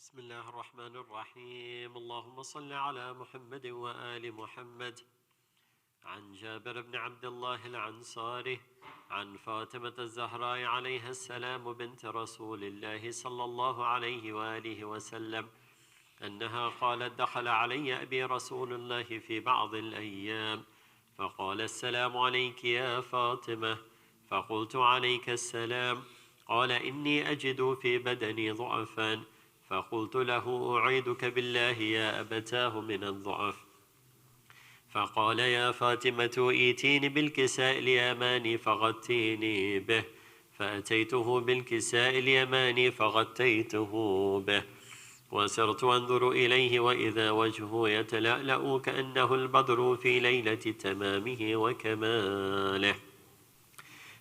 بسم الله الرحمن الرحيم. اللهم صل على محمد وآل محمد. عن جابر بن عبد الله العنصاري عن فاطمة الزهراء عليها السلام بنت رسول الله صلى الله عليه وآله وسلم أنها قالت: دخل علي أبي رسول الله في بعض الأيام فقال: السلام عليك يا فاطمة. فقلت: عليك السلام. قال: إني أجد في بدني ضعفا. فقلت له: أعيدك بالله يا أبتاه من الضعف. فقال: يا فاطمة ائتيني بالكساء اليماني فغطيني به. فأتيته بالكساء اليماني فغطيته به، وسرت أنظر إليه وإذا وجهه يتلألأ كأنه البدر في ليلة تمامه وكماله.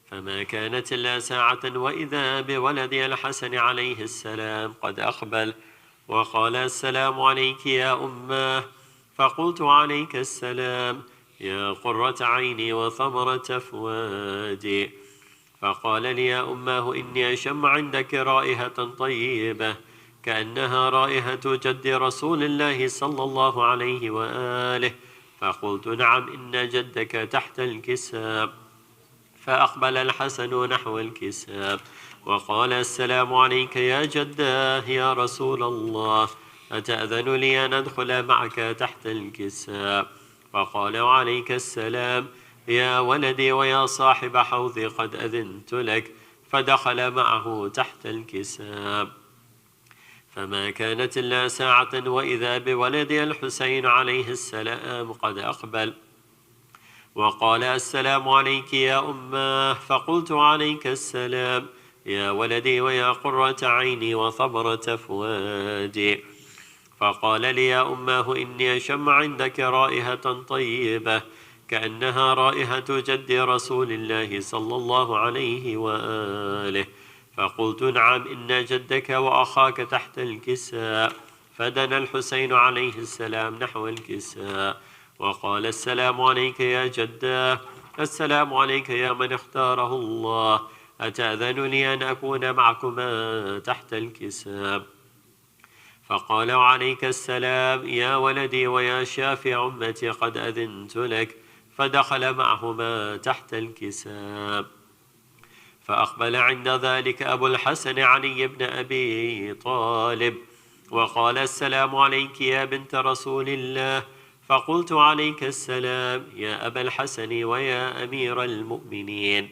فما كانت إلا ساعة وإذا بولدي الحسن عليه السلام قد أقبل وقال: السلام عليك يا أماه. فقلت: عليك السلام يا قرة عيني وثمرة فؤادي. فقال لي: يا أماه إني أشم عندك رائحة طيبة كأنها رائحة جد رسول الله صلى الله عليه وآله. فقلت: نعم، إن جدك تحت الكساء. فأقبل الحسن نحو الكساء وقال: السلام عليك يا جداه يا رسول الله، أتأذن لي أن أدخل معك تحت الكساء؟ فقال: عليك السلام يا ولدي ويا صاحب حوضي، قد أذنت لك. فدخل معه تحت الكساء. فما كانت إلا ساعة وإذا بولدي الحسين عليه السلام قد أقبل وقال: السلام عليك يا أماه. فقلت: عليك السلام يا ولدي ويا قرة عيني وثمرة فؤادي. فقال لي: يا أماه إني أشم عندك رائحة طيبة كأنها رائحة جد رسول الله صلى الله عليه وآله. فقلت: نعم، إن جدك وأخاك تحت الكساء. فدنا الحسين عليه السلام نحو الكساء وقال: السلام عليك يا جداه، السلام عليك يا من اختاره الله، أتأذن لي أن أكون معكما تحت الكساء؟ فقال: عليك السلام يا ولدي ويا شافع أمتي، قد أذنت لك. فدخل معهما تحت الكساء. فأقبل عند ذلك أبو الحسن علي بن أبي طالب وقال: السلام عليك يا بنت رسول الله. فقلت: عليك السلام يا أبا الحسن ويا أمير المؤمنين.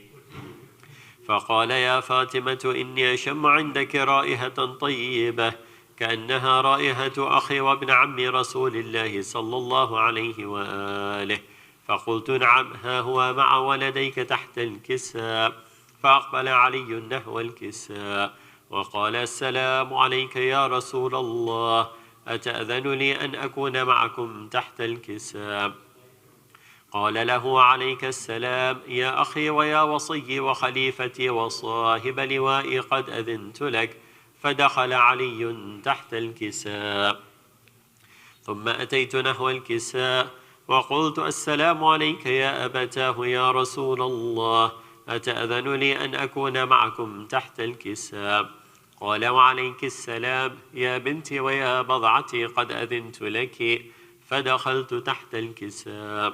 فقال: يا فاطمة إني أشم عندك رائحة طيبة كأنها رائحة أخي وابن عم رسول الله صلى الله عليه وآله. فقلت: نعم، ها هو مع ولديك تحت الكساء. فأقبل علي نحو الكساء وقال: السلام عليك يا رسول الله، أتأذن لي أن أكون معكم تحت الكساء؟ قال له: عليك السلام يا أخي ويا وصي وخليفتي وصاحب لوائي، قد أذنت لك. فدخل علي تحت الكساء. ثم أتيت نحو الكساء وقلت: السلام عليك يا أبتاه يا رسول الله، أتأذن لي أن أكون معكم تحت الكساء؟ قال: وعليك السلام يا بنتي ويا بضعتي، قد أذنت لك. فدخلت تحت الكساء.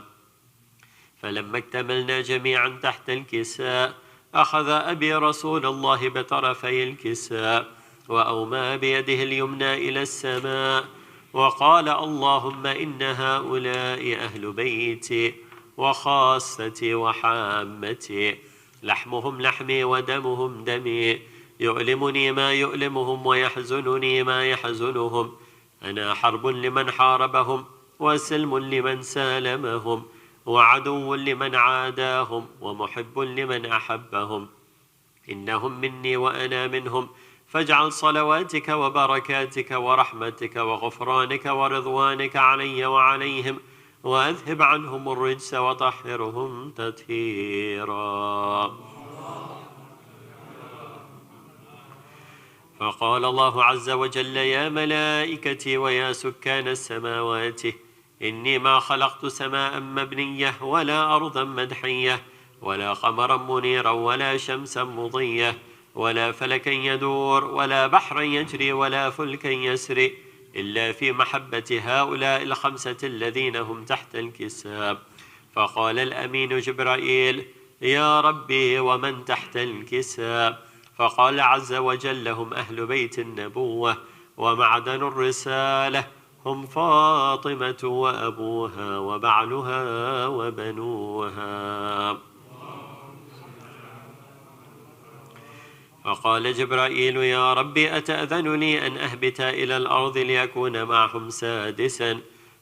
فلما اكتملنا جميعا تحت الكساء أخذ أبي رسول الله بطرفي الكساء وأومى بيده اليمنى إلى السماء وقال: اللهم إن هؤلاء أهل بيتي وخاصتي وحامتي، لحمهم لحمي ودمهم دمي، يؤلمني ما يؤلمهم ويحزنني ما يحزنهم. أنا حرب لمن حاربهم وسلم لمن سالمهم وعدو لمن عاداهم ومحب لمن أحبهم. إنهم مني وأنا منهم، فاجعل صلواتك وبركاتك ورحمتك وغفرانك ورضوانك علي وعليهم، وأذهب عنهم الرجس وطهرهم تطهيرا. فقال الله عز وجل: يا ملائكتي ويا سكان السماوات، إني ما خلقت سماء مبنية ولا أرضا مدحية ولا قمرا منيرا ولا شمسا مضية ولا فلكا يدور ولا بحرا يجري ولا فلكا يسري إلا في محبة هؤلاء الخمسة الذين هم تحت الكساب. فقال الأمين جبرائيل: يا ربي ومن تحت الكساب؟ فقال عز وجل: هم أهل بيت النبوة ومعدن الرسالة، هم فاطمة وأبوها وبعلها وبنوها. فقال جبرائيل: يا ربي أتأذن لي أن أهبط إلى الأرض ليكون معهم سادسا؟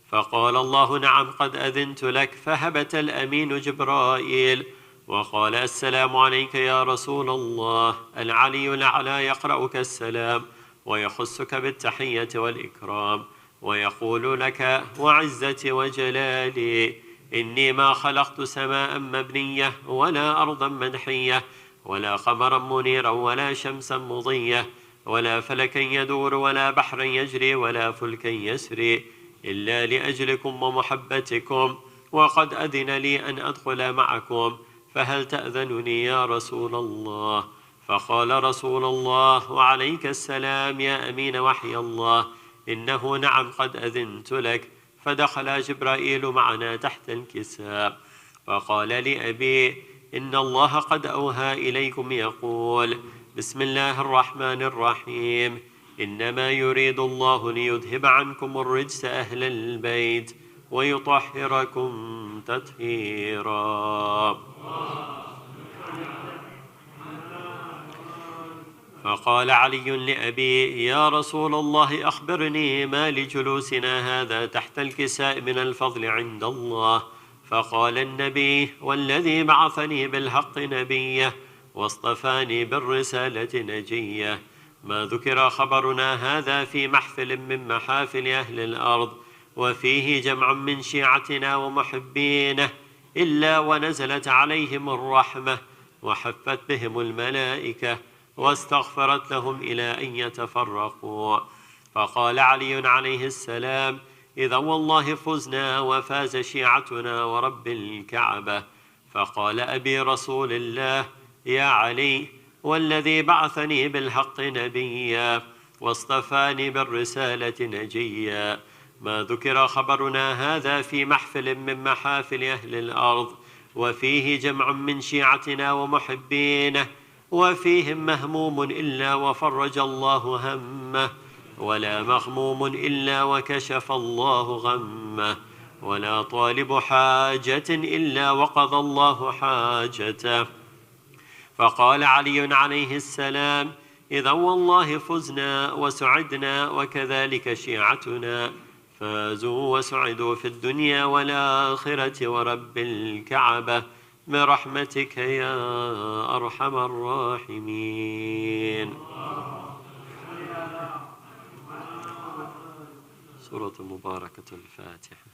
فقال الله: نعم قد أذنت لك. فهبت الأمين جبرائيل وقال: السلام عليك يا رسول الله. العلي الأعلى يقرأك السلام ويخصك بالتحية والإكرام ويقول لك: وعزتي وجلالي إني ما خلقت سماء مبنية ولا أرضا منحية ولا قمرا منيرا ولا شمسا مضية ولا فلكا يدور ولا بحرا يجري ولا فلكا يسري إلا لأجلكم ومحبتكم، وقد أذن لي أن أدخل معكم، فهل تأذنني يا رسول الله؟ فقال رسول الله: وعليك السلام يا أمين وحي الله، إنه نعم قد أذنت لك. فدخل جبرائيل معنا تحت الكساء. فقال لأبي: إن الله قد أوهى إليكم يقول: بسم الله الرحمن الرحيم، إنما يريد الله ليذهب عنكم الرجس أهل البيت ويطهركم تطهيرا. فقال علي لأبي: يا رسول الله أخبرني ما لجلوسنا هذا تحت الكساء من الفضل عند الله. فقال النبي: والذي بعثني بالحق نبيه واصطفاني بالرسالة نجيه، ما ذكر خبرنا هذا في محفل من محافل أهل الأرض وفيه جمع من شيعتنا ومحبينه إلا ونزلت عليهم الرحمة وحفت بهم الملائكة واستغفرت لهم إلى أن يتفرقوا. فقال علي عليه السلام: إذا والله فزنا وفاز شيعتنا ورب الكعبة. فقال أبي رسول الله: يا علي، والذي بعثني بالحق نبيا واصطفاني بالرسالة نجيا، ما ذكر خبرنا هذا في محفل من محافل أهل الأرض وفيه جمع من شيعتنا ومحبينه وفيهم مهموم إلا وفرج الله همه، ولا مغموم إلا وكشف الله غمه، ولا طالب حاجة إلا وقضى الله حاجته. فقال علي عليه السلام: إذا والله فزنا وسعدنا وكذلك شيعتنا فازوا وسعدوا في الدنيا والآخرة ورب الكعبة برحمتك يا أرحم الراحمين. سورة مباركة الفاتحة.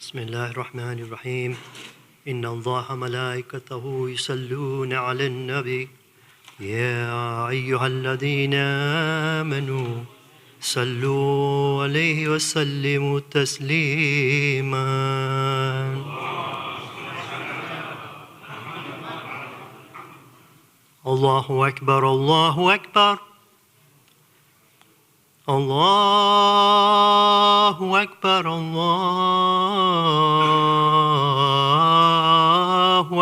بسم الله الرحمن الرحيم إن الله ملائكته يصلون على النبي يا أيها الذين آمنوا صلوا عليه وسلموا تسليما الله أكبر الله أكبر الله أكبر الله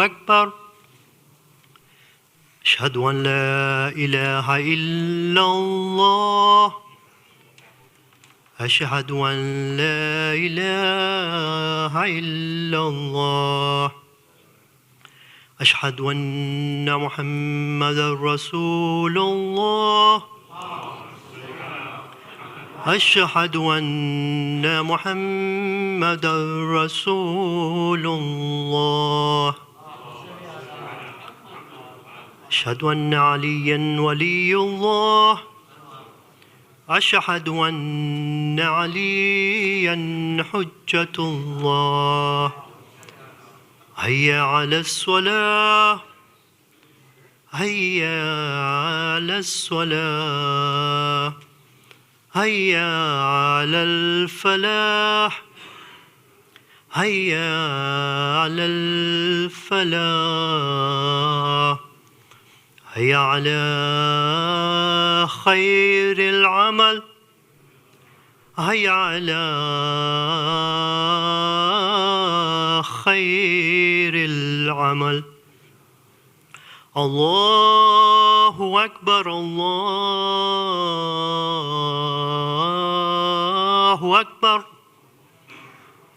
أكبر أشهد أن لا إله إلا الله أشهد أن لا إله إلا الله أشهد أن محمدا رسول الله أشهد أن محمدا رسول الله أشهد أن عليا ولي الله أشهد أن عليا حجة الله هيا على الصلاة هيا على الصلاة هيا على الفلاح هيا على الفلاح هيا على خير العمل هيا على خير العمل الله أكبر الله أكبر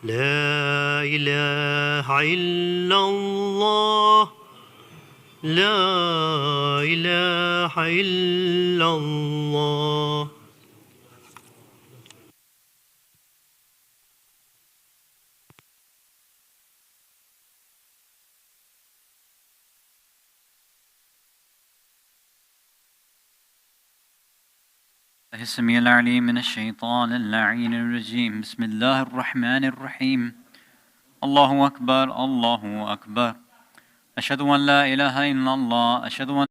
لا إله إلا الله لا إله إلا الله السميع العليم من الشيطان اللعين الرجيم بسم الله الرحمن الرحيم الله أكبر الله أكبر أشهد أن لا إله إلا الله أشهد أن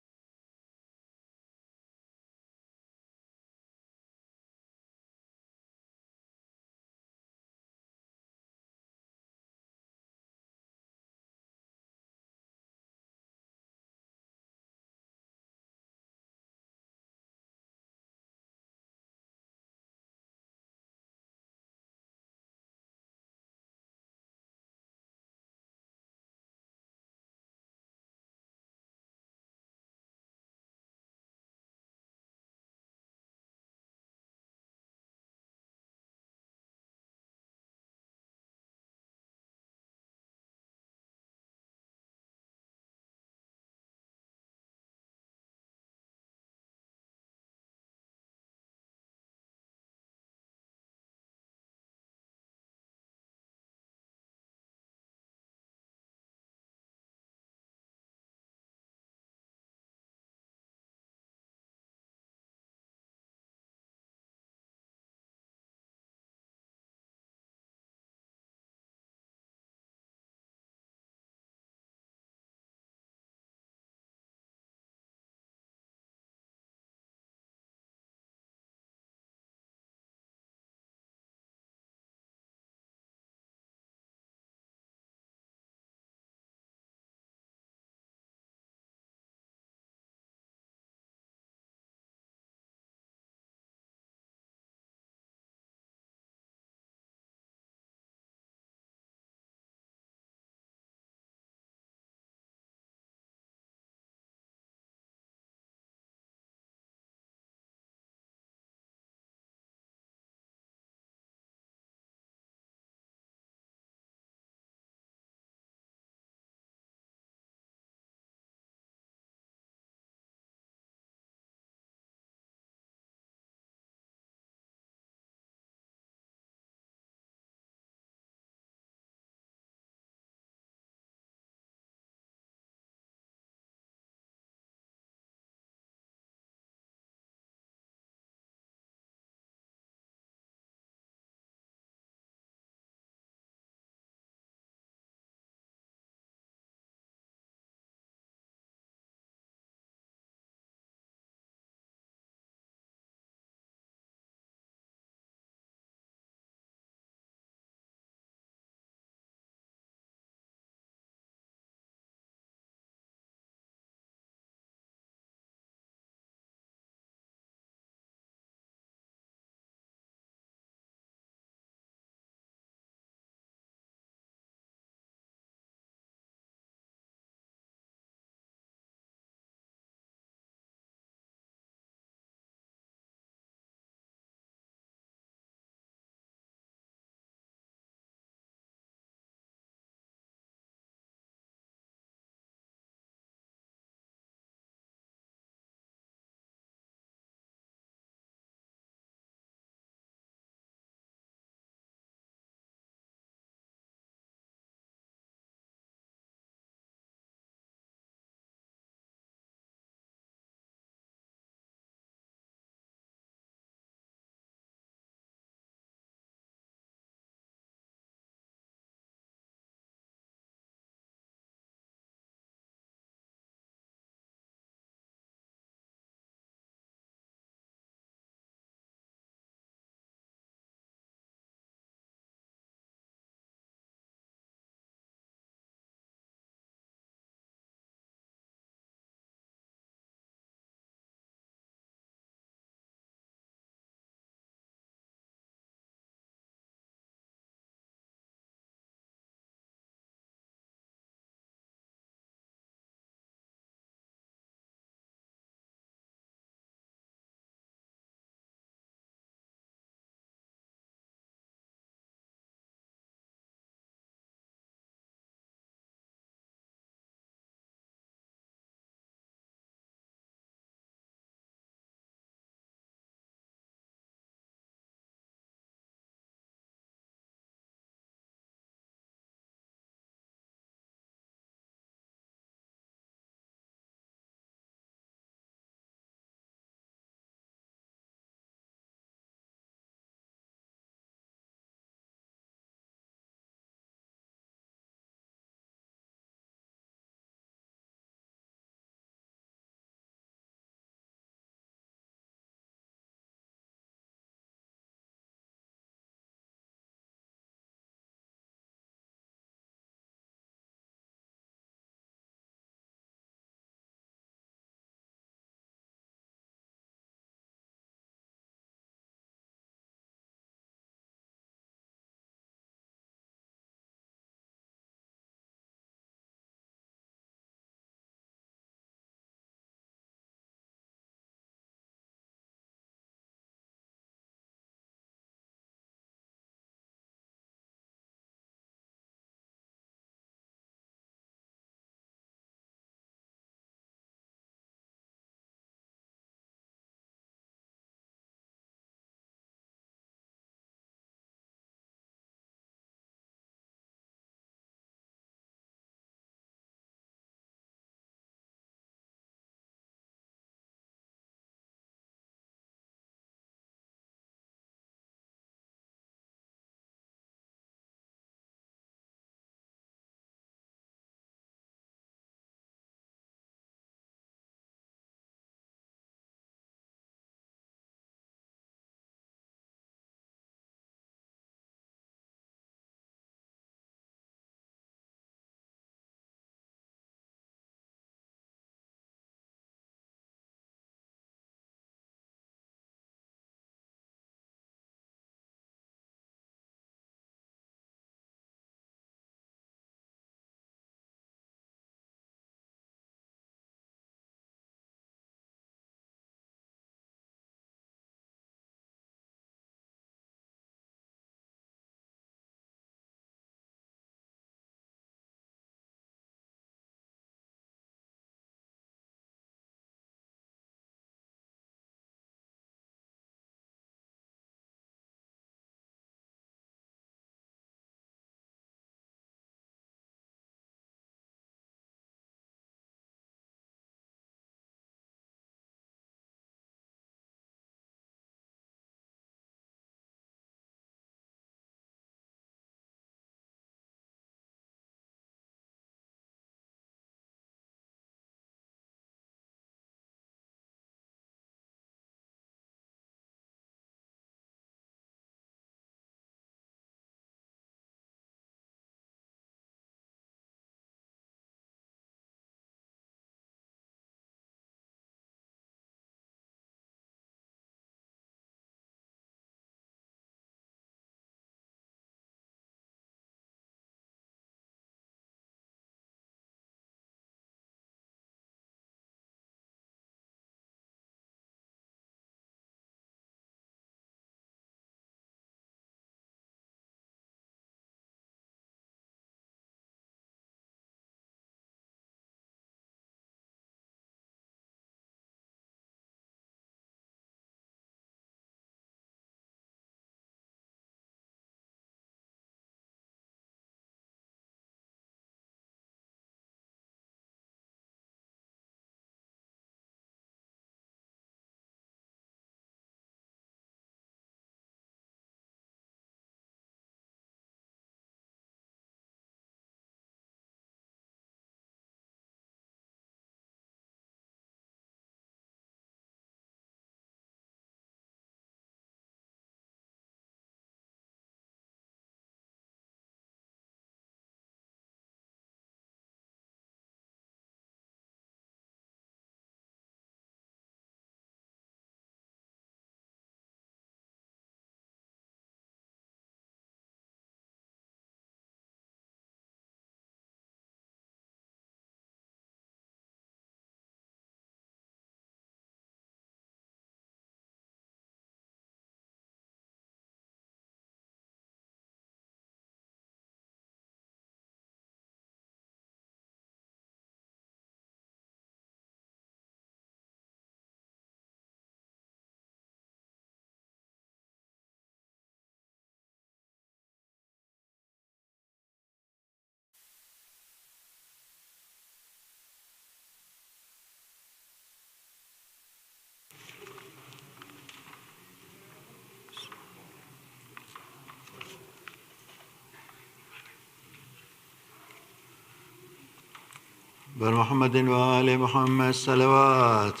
بر محمد وآل محمد صلوات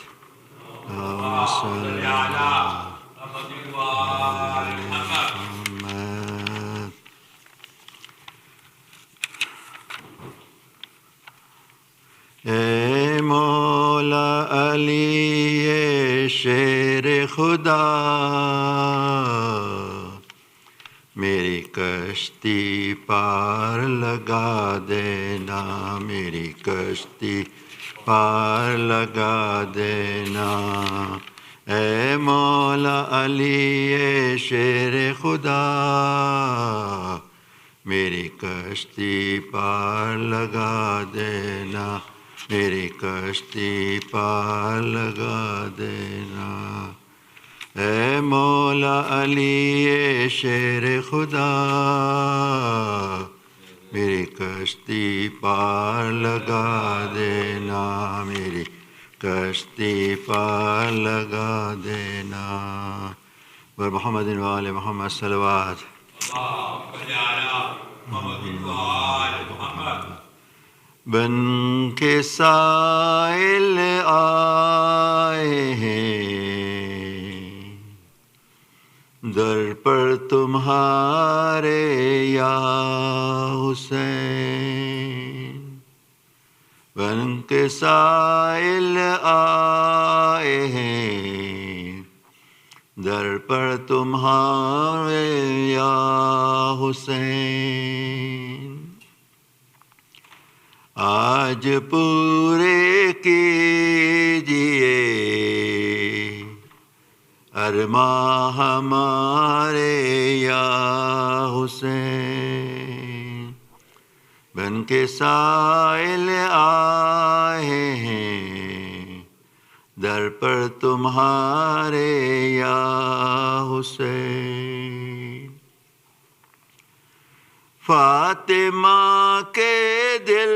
اللهم صل على محمد. اے مولا علی شیر خدا میری کشتی پار لگا دینا، میری کشتی پار لگا دینا. اے مولا علی شیر خدا میری کشتی پار لگا دینا، میری کشتی پار لگا دینا. اے مولا علی شیر خدا میری کشتی پار لگا دینا، میری کشتی پار لگا دینا. بر محمد وآل محمد صلوات. بن کے سائل آئے ہیں در پر تمہارے یا حسین، بن کے سائل آئے ہیں در پر تمہارے یا حسین. آج پورے کیجئے ارماں ہمارے یا حسین، بن کے سائل آئے ہیں در پر تمہارے یا حسین. فاطمہ کے دل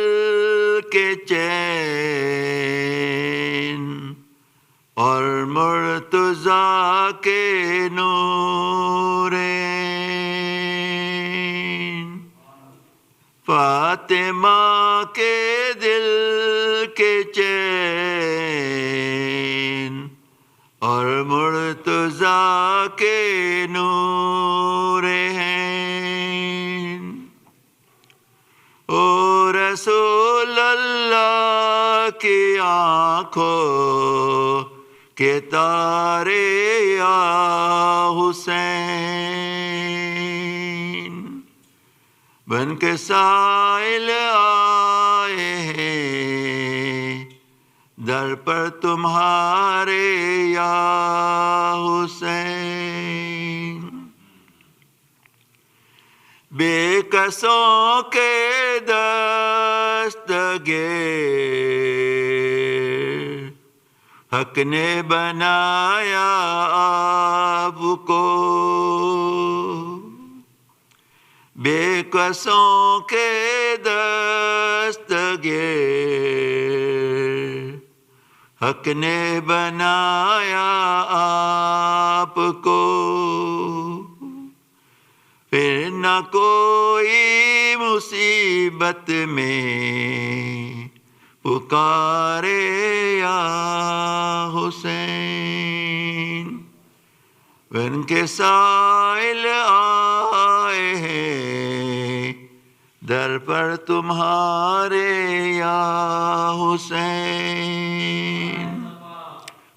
کے چین اور مرتضیٰ کے نورین، فاطمہ کے دل کے چین اور مرتضیٰ کے نورین. او رسول اللہ کی آنکھوں کے تارے یا حسین، بن کے سائل آئے ہیں در پر تمہارے یا حسین. بے کسوں کے دستگیر حق نے بنایا آپ کو، بے کسوں کے دستگیر حق نے بنایا آپ کو. پھر نہ کوئی مصیبت میں پکارے یا حسین، بن کے سائل آئے ہیں در پر تمہارے یا حسین.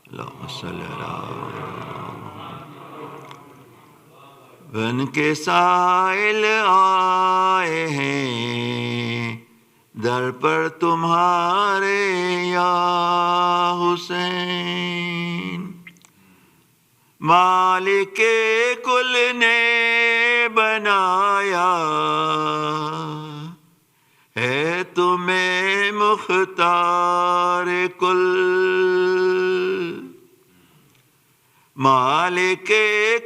اللہم صلی علی بن کے سائل آئے ہیں در پر تمہارے یا حسین. مالک کل نے بنایا ہے تمہیں مختار کل، مالک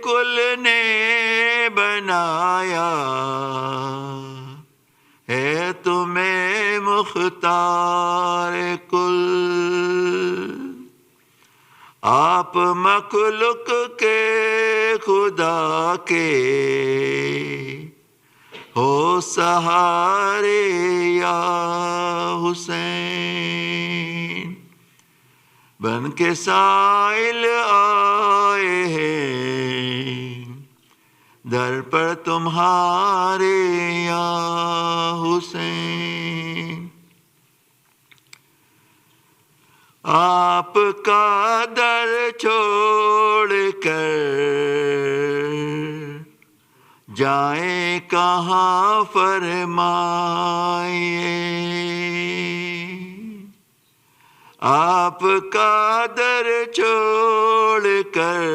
کل نے بنایا ہے تمہیں مختار کل. آپ مخلوق کے خدا کے ہو سہارے یا حسین، بن کے سائل آئے ہیں در پر تمہارے یا حسین۔ آپ کا در چھوڑ کر جائیں کہاں فرمائیے، آپ کا در چھوڑ کر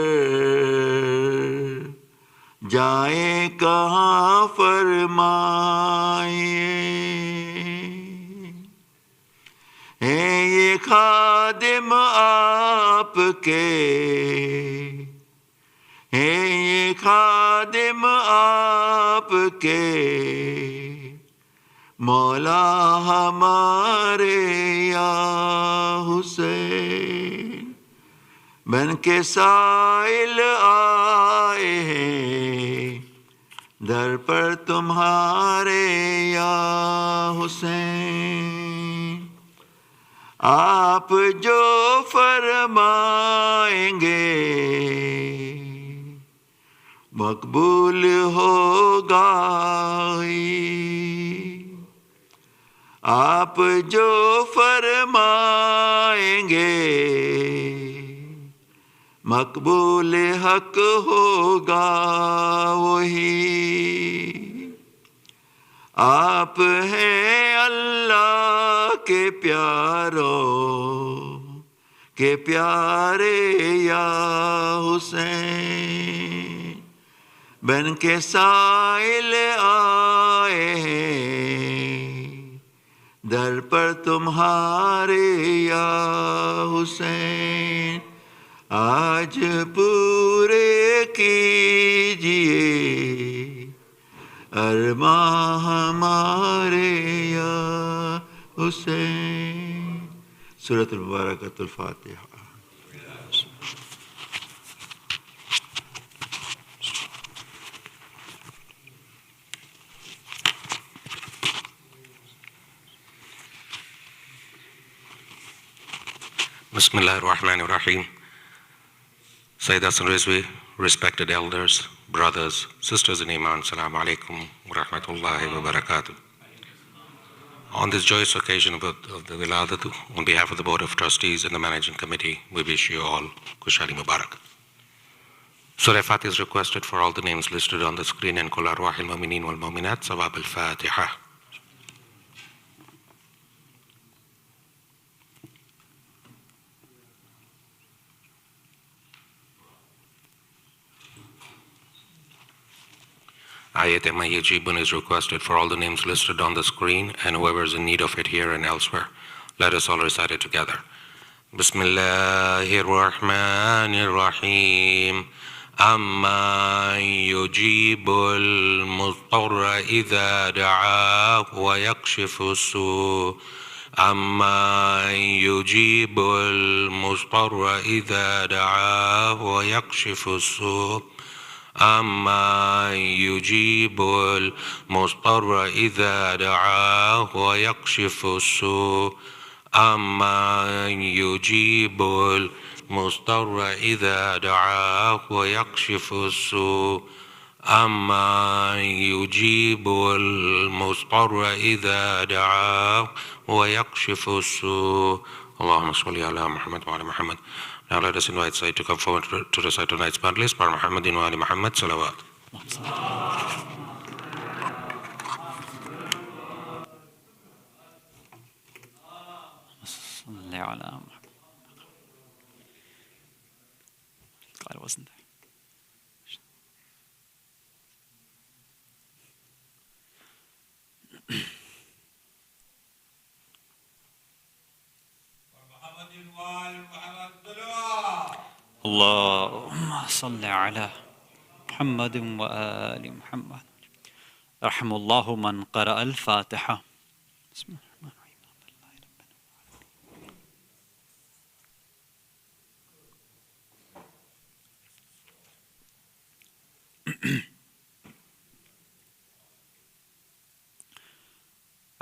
جائیں کہاں فرمائیے۔ ہیں یہ خادم آپ کے، ہیں یہ خادم آپ کے، مولا ہمارے یا حسین، بن کے سائل آئے ہیں در پر تمہارے یا حسین۔ آپ جو فرمائیں گے مقبول ہوگا ہی، آپ جو فرمائیں گے مقبول حق ہوگا وہی۔ آپ ہیں اللہ کے پیاروں کے پیارے یا حسین، بن کے سائل آئے ہیں در پر تمہارے یا حسین۔ آج پورے کیجئے ارماں ہمارے یا حسین۔ سورۃ المبارکۃ الفاتحہ۔ بسم اللہ الرحمن الرحیم. Sayyid Hasan Rizvi, respected elders, brothers, sisters in Imam, Assalamu alaikum wa rahmatullahi wa barakatuh. On this joyous occasion of the Wiladat, on behalf of the Board of Trustees and the Managing Committee, we wish you all Kushali Mubarak. Surah Fatih is requested for all the names listed on the screen and Kul Arwah al-Mu'mineen wal-Mu'minat, Sawab al-Fatiha. Ayat Yajibun is requested for all the names listed on the screen and whoever is in need of it here and elsewhere. Let us all recite it together. Bismillahir Rahmanir Rahim. Amma yujibul mudtarra idha da'ahu wa yakshifu su. Amma yujibul mudtarra idha da'ahu wa yakshifu su. أما يجيب المضطر إذا دعاه ويكشف السوء أما يجيب المضطر إذا دعاه ويكشف السوء أما يجيب المضطر إذا دعاه ويكشف السوء. اللهم صل على محمد وعلى محمد. Now let us invite Sayyid to come forward to recite tonight's Padlis. Par Muhammadin wa Ali Muhammad, salawat. Glad it wasn't there. اللهم صل على محمد وآل محمد. رحم الله من قرأ الفاتحة. بسم الله الرحمن الرحيم.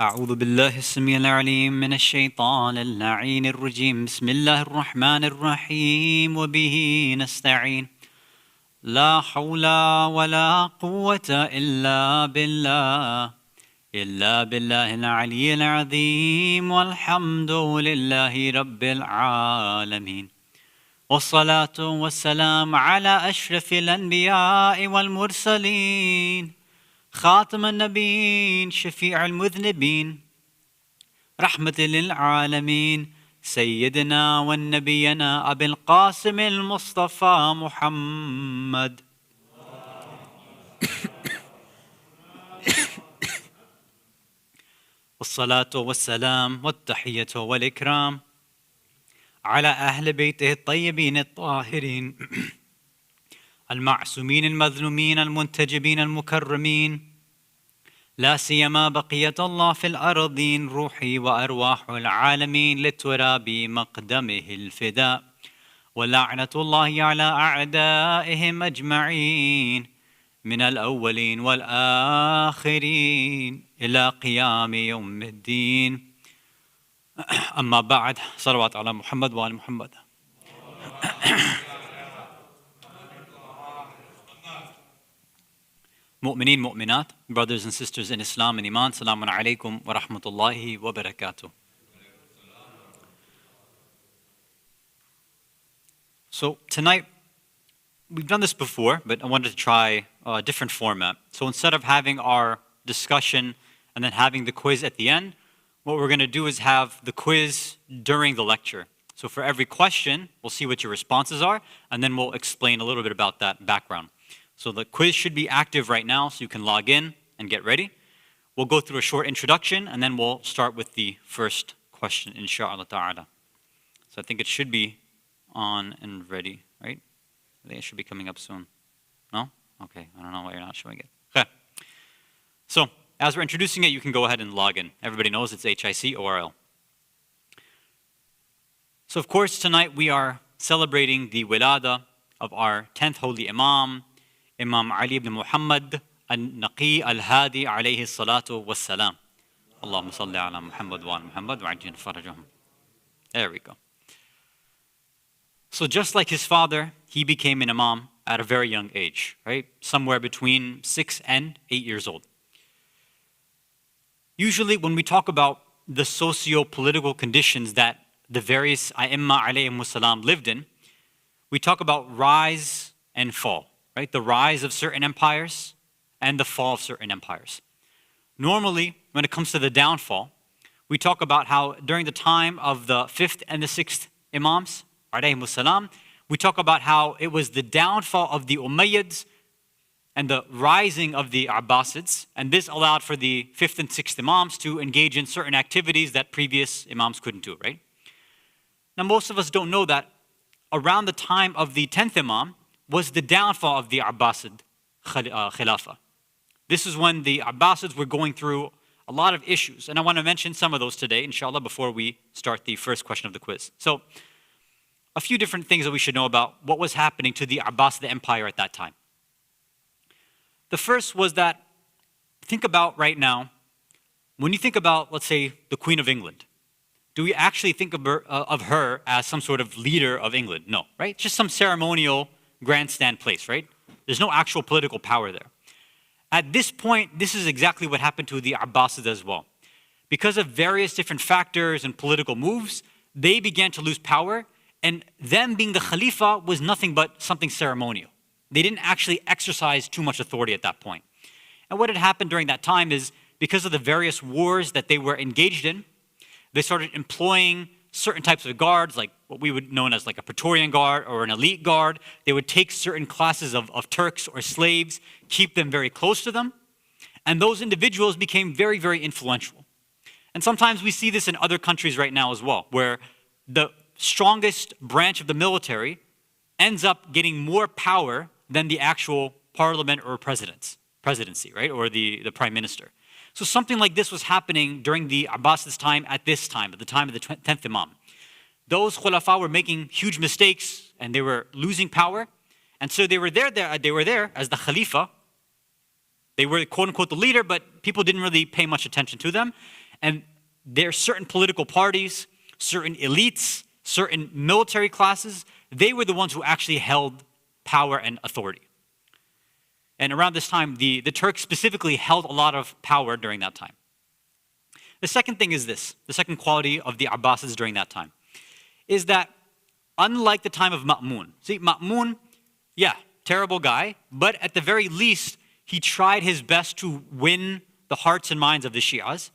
أعوذ بالله السميع العليم من الشيطان اللعين الرجيم بسم الله الرحمن الرحيم وبه نستعين لا حول ولا قوة إلا بالله العلي العظيم والحمد لله رب العالمين والصلاة والسلام على أشرف الأنبياء والمرسلين خاتم النبيين شفيع المذنبين رحمة للعالمين سيدنا والنبينا أبي القاسم المصطفى محمد والصلاة والسلام والتحية والإكرام على أهل بيته الطيبين الطاهرين المعصومين المذنومين المنتجبين المكرمين لا سيما بقية الله في الأرضين روحي وأرواح العالمين لتراب مقدمه الفداء ولعنة الله على أعدائهم أجمعين من الأولين والآخرين إلى قيام يوم الدين أما بعد صلوات على محمد وآل محمد مؤمنين مؤمنات, brothers and sisters in Islam and Iman, Salamun alaikum wa rahmatullahi wa barakatuh. So tonight, we've done this before, but I wanted to try a different format. So instead of having our discussion and then having the quiz at the end, what we're going to do is have the quiz during the lecture. So for every question, we'll see what your responses are, and then we'll explain a little bit about that background. So the quiz should be active right now, so you can log in and get ready. We'll go through a short introduction, and then we'll start with the first question, inshallah ta'ala. So I think it should be on and ready, right? I think it should be coming up soon. No? Okay, I don't know why you're not showing it. Okay. So as we're introducing it, you can go ahead and log in. Everybody knows it's HIC ORL. So of course, tonight we are celebrating the Wiladat of our 10th Holy Imam, Imam Ali ibn Muhammad al-Naqi al-Hadi alayhi salatu wassalam. Allahumma salli ala Muhammad wa ala Muhammad wa ajil farajahum. There we go. So just like his father, he became an Imam at a very young age, right? Somewhere between 6 and 8 years old. Usually when we talk about the socio-political conditions that the various A'imma alayhimus salam lived in, we talk about rise and fall. Right? The rise of certain empires and the fall of certain empires. Normally, when it comes to the downfall, we talk about how during the time of the 5th and the 6th Imams, alayhimus salam, we talk about how it was the downfall of the Umayyads and the rising of the Abbasids, and this allowed for the 5th and 6th Imams to engage in certain activities that previous Imams couldn't do, right? Now, most of us don't know that around the time of the 10th Imam, was the downfall of the Abbasid Khilafah. This is when the Abbasids were going through a lot of issues. And I want to mention some of those today, inshallah, before we start the first question of the quiz. So, a few different things that we should know about what was happening to the Abbasid Empire at that time. The first was that, think about right now, when you think about, let's say, the Queen of England, do we actually think of her as some sort of leader of England? No, right? Just some ceremonial grandstand place, right? There's no actual political power there. At this point, this is exactly what happened to the Abbasids as well. Because of various different factors and political moves, they began to lose power, and them being the Khalifa was nothing but something ceremonial. They didn't actually exercise too much authority at that point. And what had happened during that time is, because of the various wars that they were engaged in, they started employing certain types of guards, like what we would know as like a Praetorian guard or an elite guard. They would take certain classes of Turks or slaves, keep them very close to them, and those individuals became very, very influential. And sometimes we see this in other countries right now as well, where the strongest branch of the military ends up getting more power than the actual parliament or presidency, right, or the prime minister. So something like this was happening during the Abbasids' time at the time of the 10th Imam. Those Khulafa were making huge mistakes and they were losing power. And so they were there as the Khalifa. They were quote unquote the leader, but people didn't really pay much attention to them. And there are certain political parties, certain elites, certain military classes, they were the ones who actually held power and authority. And around this time, the Turks specifically held a lot of power during that time. The second thing is this, the second quality of the Abbasids during that time, is that unlike the time of Ma'mun, see, Ma'mun, yeah, terrible guy, but at the very least, he tried his best to win the hearts and minds of the Shias,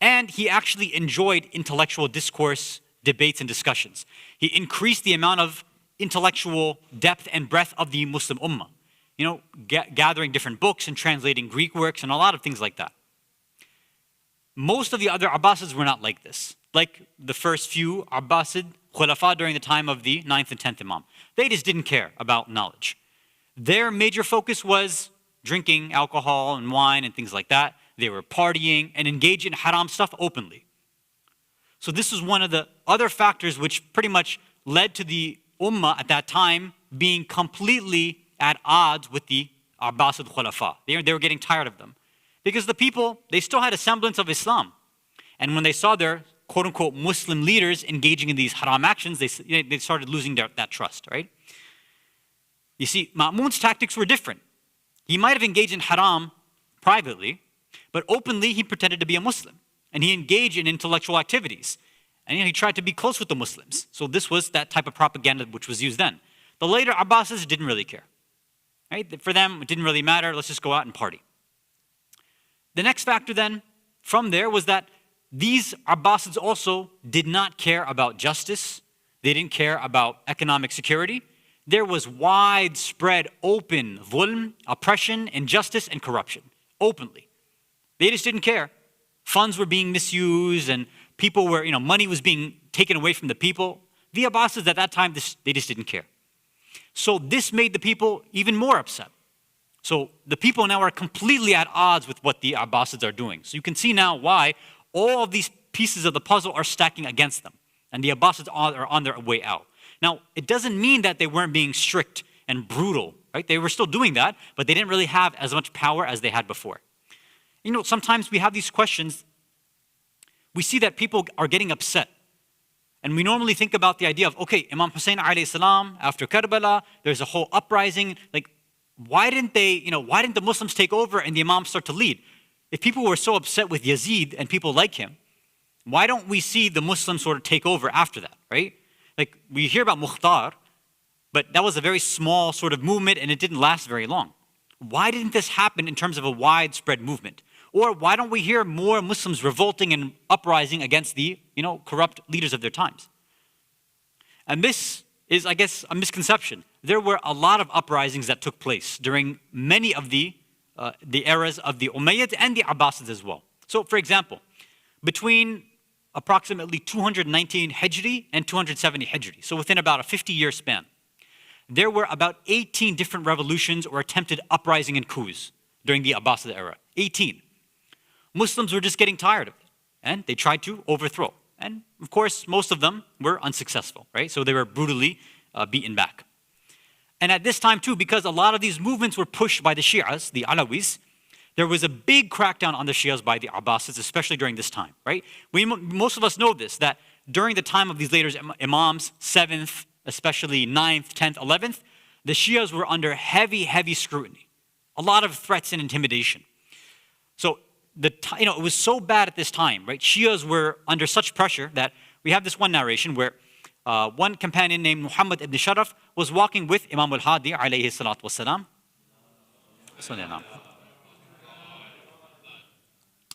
and he actually enjoyed intellectual discourse, debates, and discussions. He increased the amount of intellectual depth and breadth of the Muslim Ummah, gathering different books and translating Greek works and a lot of things like that. Most of the other Abbasids were not like this. Like the first few Abbasid Khulafa during the time of the 9th and 10th Imam. They just didn't care about knowledge. Their major focus was drinking alcohol and wine and things like that. They were partying and engaged in haram stuff openly. So this was one of the other factors which pretty much led to the Ummah at that time being completely at odds with the Abbasid Khulafa. They were getting tired of them. Because the people, they still had a semblance of Islam. And when they saw their quote-unquote Muslim leaders engaging in these haram actions, they started losing that trust, right? You see, Ma'mun's tactics were different. He might have engaged in haram privately, but openly he pretended to be a Muslim. And he engaged in intellectual activities. And he tried to be close with the Muslims. So this was that type of propaganda which was used then. The later Abbasids didn't really care. Right? For them, it didn't really matter. Let's just go out and party. The next factor then from there was that these Abbasids also did not care about justice. They didn't care about economic security. There was widespread open dhulm, oppression, injustice, and corruption, openly. They just didn't care. Funds were being misused and people were, money was being taken away from the people. The Abbasids at that time, they just didn't care. So this made the people even more upset. So the people now are completely at odds with what the Abbasids are doing. So you can see now why all of these pieces of the puzzle are stacking against them. And the Abbasids are on their way out. Now, it doesn't mean that they weren't being strict and brutal, right? They were still doing that, but they didn't really have as much power as they had before. Sometimes we have these questions. We see that people are getting upset. And we normally think about the idea of, okay, Imam Hussein alayhi salam, after Karbala, there's a whole uprising. Like, why didn't the Muslims take over and the Imam start to lead? If people were so upset with Yazid and people like him, why don't we see the Muslims sort of take over after that, right? Like, we hear about Mukhtar, but that was a very small sort of movement and it didn't last very long. Why didn't this happen in terms of a widespread movement? Or why don't we hear more Muslims revolting and uprising against the, corrupt leaders of their times? And this is, I guess, a misconception. There were a lot of uprisings that took place during many of the eras of the Umayyads and the Abbasids as well. So, for example, between approximately 219 Hijri and 270 Hijri, so within about a 50-year span, there were about 18 different revolutions or attempted uprising and coups during the Abbasid era. 18. Muslims were just getting tired of it, and they tried to overthrow. And of course, most of them were unsuccessful, right? So they were brutally beaten back. And at this time too, because a lot of these movements were pushed by the Shias, the Alawis, there was a big crackdown on the Shias by the Abbasids, especially during this time, right? Most of us know this, that during the time of these later Imams, 7th, especially 9th, 10th, 11th, the Shias were under heavy, heavy scrutiny. A lot of threats and intimidation. So it was so bad at this time, right? Shias were under such pressure that we have this one narration where one companion named Muhammad ibn Sharaf was walking with Imam al-Hadi alayhi salatu wasalam.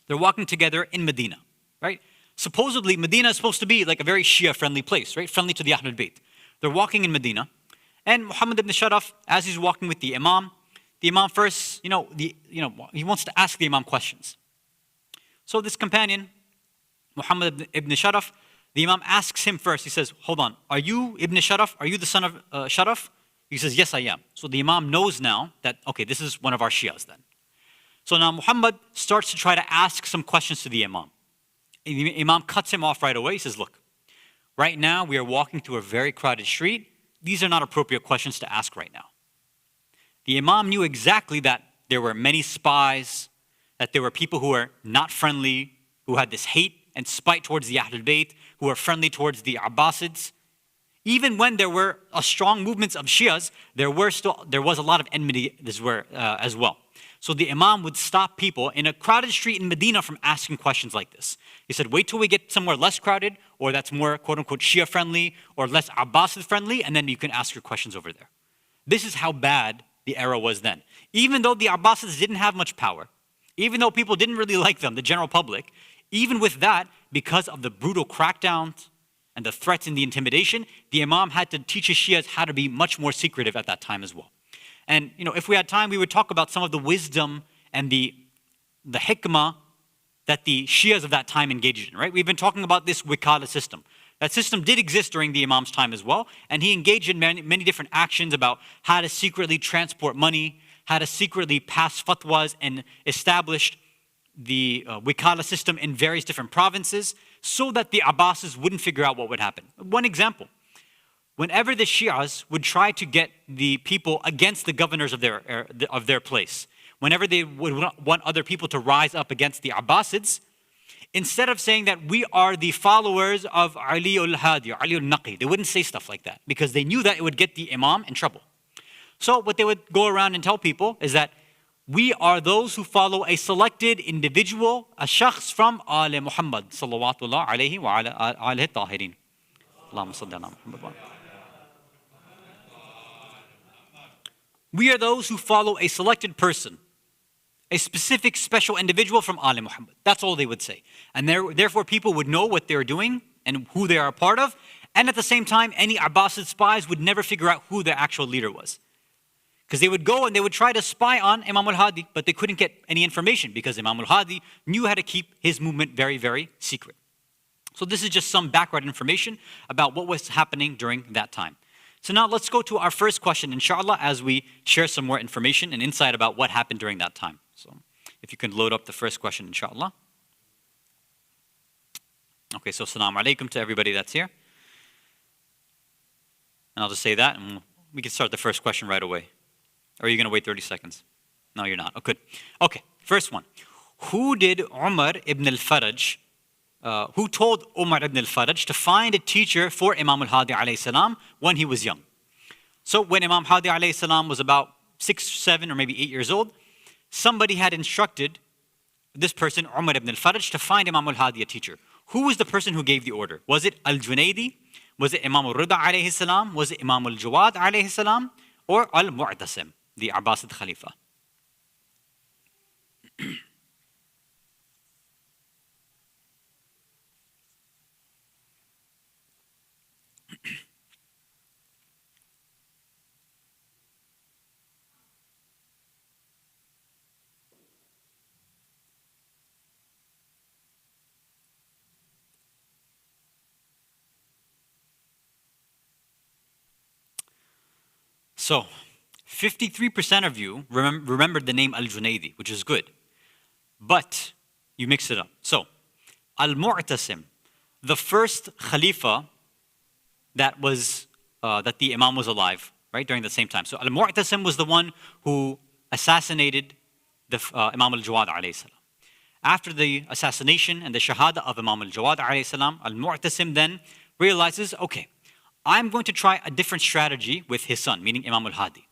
They're walking together in Medina, right? Supposedly, Medina is supposed to be like a very Shia-friendly place, right? Friendly to the Ahlul Bayt. They're walking in Medina, and Muhammad ibn Sharaf, as he's walking with the Imam first, he wants to ask the Imam questions. So this companion, Muhammad ibn Sharaf, the Imam asks him first. He says, hold on, are you Ibn Sharaf? Are you the son of Sharaf? He says, yes, I am. So the Imam knows now that, okay, this is one of our Shias then. So now Muhammad starts to try to ask some questions to the Imam. And the Imam cuts him off right away. He says, look, right now we are walking through a very crowded street. These are not appropriate questions to ask right now. The Imam knew exactly that there were many spies, that there were people who were not friendly, who had this hate and spite towards the Ahlul Bayt, who were friendly towards the Abbasids. Even when there were strong movements of Shias, there was a lot of enmity as well. So the Imam would stop people in a crowded street in Medina from asking questions like this. He said, wait till we get somewhere less crowded, or that's more quote-unquote Shia friendly, or less Abbasid friendly, and then you can ask your questions over there. This is how bad the era was then. Even though the Abbasids didn't have much power, even though people didn't really like them, the general public, even with that, because of the brutal crackdowns and the threats and the intimidation, the Imam had to teach his Shias how to be much more secretive at that time as well. And if we had time, we would talk about some of the wisdom and the hikmah that the Shias of that time engaged in, right? We've been talking about this Wikala system. That system did exist during the Imam's time as well, and he engaged in many different actions about how to secretly transport money, how to secretly pass fatwas, and established the Wikala system in various different provinces so that the Abbasids wouldn't figure out what would happen. One example, whenever the Shias would try to get the people against the governors of their place, whenever they would want other people to rise up against the Abbasids, instead of saying that we are the followers of Ali al-Hadi, Ali al-Naqi, they wouldn't say stuff like that because they knew that it would get the Imam in trouble. So what they would go around and tell people is that we are those who follow a selected individual, a shakhs from Ali Muhammad sallallahu alayhi wa ala alihi tahirin. Allahumma salli ala Muhammad. We are those who follow a selected person, a specific special individual from Ali Muhammad. That's all they would say. And therefore people would know what they're doing and who they are a part of. And at the same time, any Abbasid spies would never figure out who their actual leader was. Because they would go and they would try to spy on Imam al-Hadi, but they couldn't get any information because Imam al-Hadi knew how to keep his movement very, very secret. So this is just some background information about what was happening during that time. So now let's go to our first question, inshallah, as we share some more information and insight about what happened during that time. So if you can load up the first question, inshallah. Okay, so assalamu alaikum to everybody that's here. And I'll just say that and we can start the first question right away. Or are you going to wait 30 seconds? No, you're not. Oh, good. Okay, first one. Who did Umar ibn al-Faraj, who told Umar ibn al-Faraj to find a teacher for Imam al-Hadi alayhi salam when he was young? So when Imam Hadi alayhi salam was about 6, 7, or maybe 8 years old, somebody had instructed this person, Umar ibn al-Faraj, to find Imam al-Hadi a teacher. Who was the person who gave the order? Was it al-Junaidi? Was it Imam al-Rida alayhi salam? Was it Imam al-Jawad alayhi salam? Or al-Mu'tasim, the Abbasid Khalifa? So, 53% of you remembered the name Al-Junaidi, which is good. But you mixed it up. So, Al-Mu'tasim, the first Khalifa that the Imam was alive, right, during the same time. So, Al-Mu'tasim was the one who assassinated Imam al-Jawad alayhi salam. After the assassination and the shahada of Imam al-Jawad alayhi salam, Al-Mu'tasim then realizes, okay, I'm going to try a different strategy with his son, meaning Imam al-Hadi.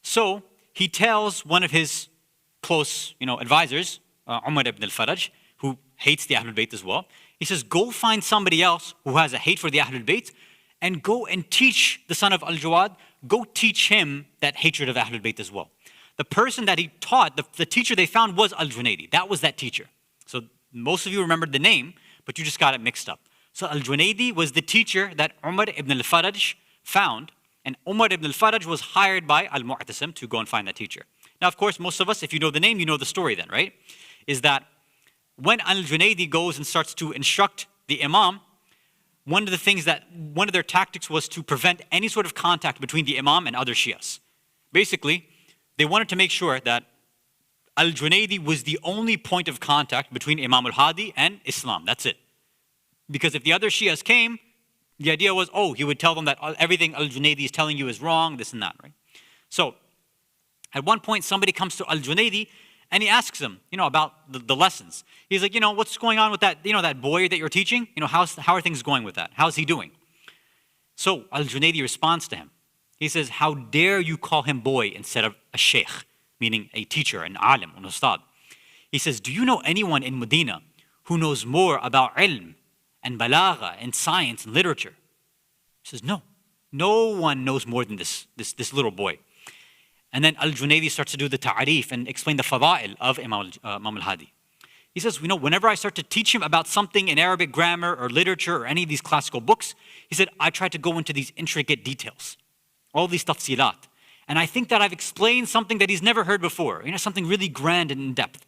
So he tells one of his close, advisors, Umar ibn al-Faraj, who hates the Ahlul Bayt as well. He says, go find somebody else who has a hate for the Ahlul Bayt and go and teach the son of al-Jawad, go teach him that hatred of Ahlul Bayt as well. The person that he taught, the teacher they found was al-Junaidi. That was that teacher. So most of you remembered the name, but you just got it mixed up. So al-Junaidi was the teacher that Umar ibn al-Faraj found, and Umar ibn al-Faraj was hired by al-Mu'tasim to go and find that teacher. Now, of course, most of us, if you know the name, you know the story then, right? Is that when al-Junaidi goes and starts to instruct the Imam, one of their tactics was to prevent any sort of contact between the Imam and other Shias. Basically, they wanted to make sure that al-Junaidi was the only point of contact between Imam al-Hadi and Islam. That's it. Because if the other Shias came, the idea was, he would tell them that everything al-Junaidi is telling you is wrong, this and that, right? So, at one point, somebody comes to al-Junaidi And he asks him, about the lessons. He's like, what's going on with that, that boy that you're teaching? How are things going with that? How's he doing? So Al-Junaidi responds to him. He says, how dare you call him boy instead of a sheikh, meaning a teacher, an alim, an ustad. He says, do you know anyone in Medina who knows more about ilm and balagha and science and literature? He says, no. No one knows more than this little boy. And then Al-Junaidi starts to do the ta'arif and explain the fada'il of Imam al-Hadi. He says, whenever I start to teach him about something in Arabic grammar or literature or any of these classical books, he said, I try to go into these intricate details, all these tafsilat. And I think that I've explained something that he's never heard before, something really grand and in depth.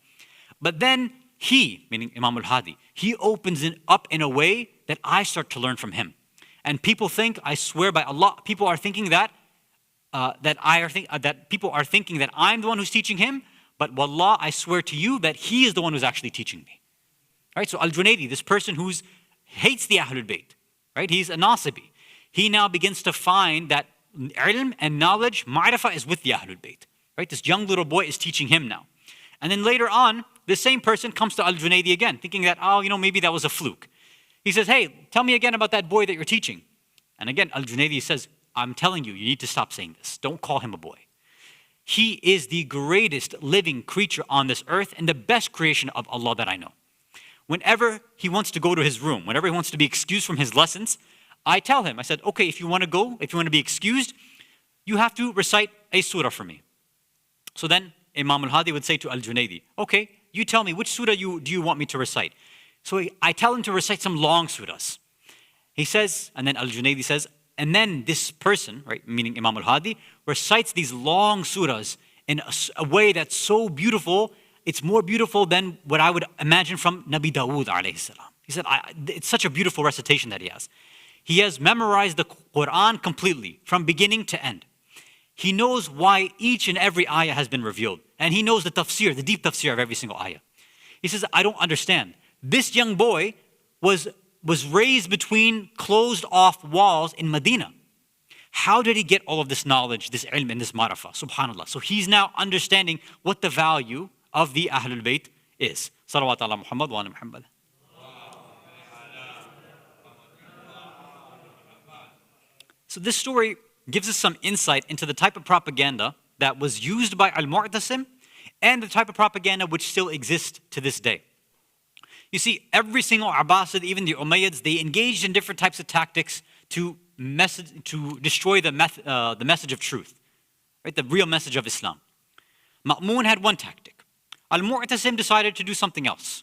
But then he, meaning Imam al-Hadi, he opens it up in a way that I start to learn from him. And people think, I swear by Allah, people are thinking that people are thinking that I'm the one who's teaching him, but wallah, I swear to you that he is the one who's actually teaching me. Right? So Al-Junaidi, this person who hates the Ahlul Bayt, right? He's a Nasibi. He now begins to find that ilm and knowledge, ma'rifah, is with the Ahlul Bayt. Right? This young little boy is teaching him now. And then later on, the same person comes to Al-Junaidi again, thinking that, maybe that was a fluke. He says, hey, tell me again about that boy that you're teaching. And again, Al-Junaidi says, I'm telling you, you need to stop saying this. Don't call him a boy. He is the greatest living creature on this earth and the best creation of Allah that I know. Whenever he wants to go to his room, whenever he wants to be excused from his lessons, I tell him, I said, okay, if you want to go, if you want to be excused, you have to recite a surah for me. So then Imam al-Hadi would say to Al-Junaidi, okay, you tell me which surah do you want me to recite? So I tell him to recite some long surahs. He says, and then Al-Junaidi says, and then this person, right, meaning Imam al-Hadi, recites these long surahs in a way that's so beautiful, it's more beautiful than what I would imagine from Nabi Dawood alayhi salam. He said, it's such a beautiful recitation that he has. He has memorized the Quran completely, from beginning to end. He knows why each and every ayah has been revealed. And he knows the tafsir, the deep tafsir of every single ayah. He says, I don't understand. This young boy was raised between closed off walls in Medina. How did he get all of this knowledge, this ilm and this ma'rifah? Subhanallah. So he's now understanding what the value of the Ahlul Bayt is. Salawat ala Muhammad wa ala Muhammad. So this story gives us some insight into the type of propaganda that was used by Al-Mu'tasim and the type of propaganda which still exists to this day. You see, every single Abbasid, even the Umayyads, they engaged in different types of tactics to destroy the message of truth, right? The real message of Islam. Ma'mun had one tactic. Al-Mu'tasim decided to do something else,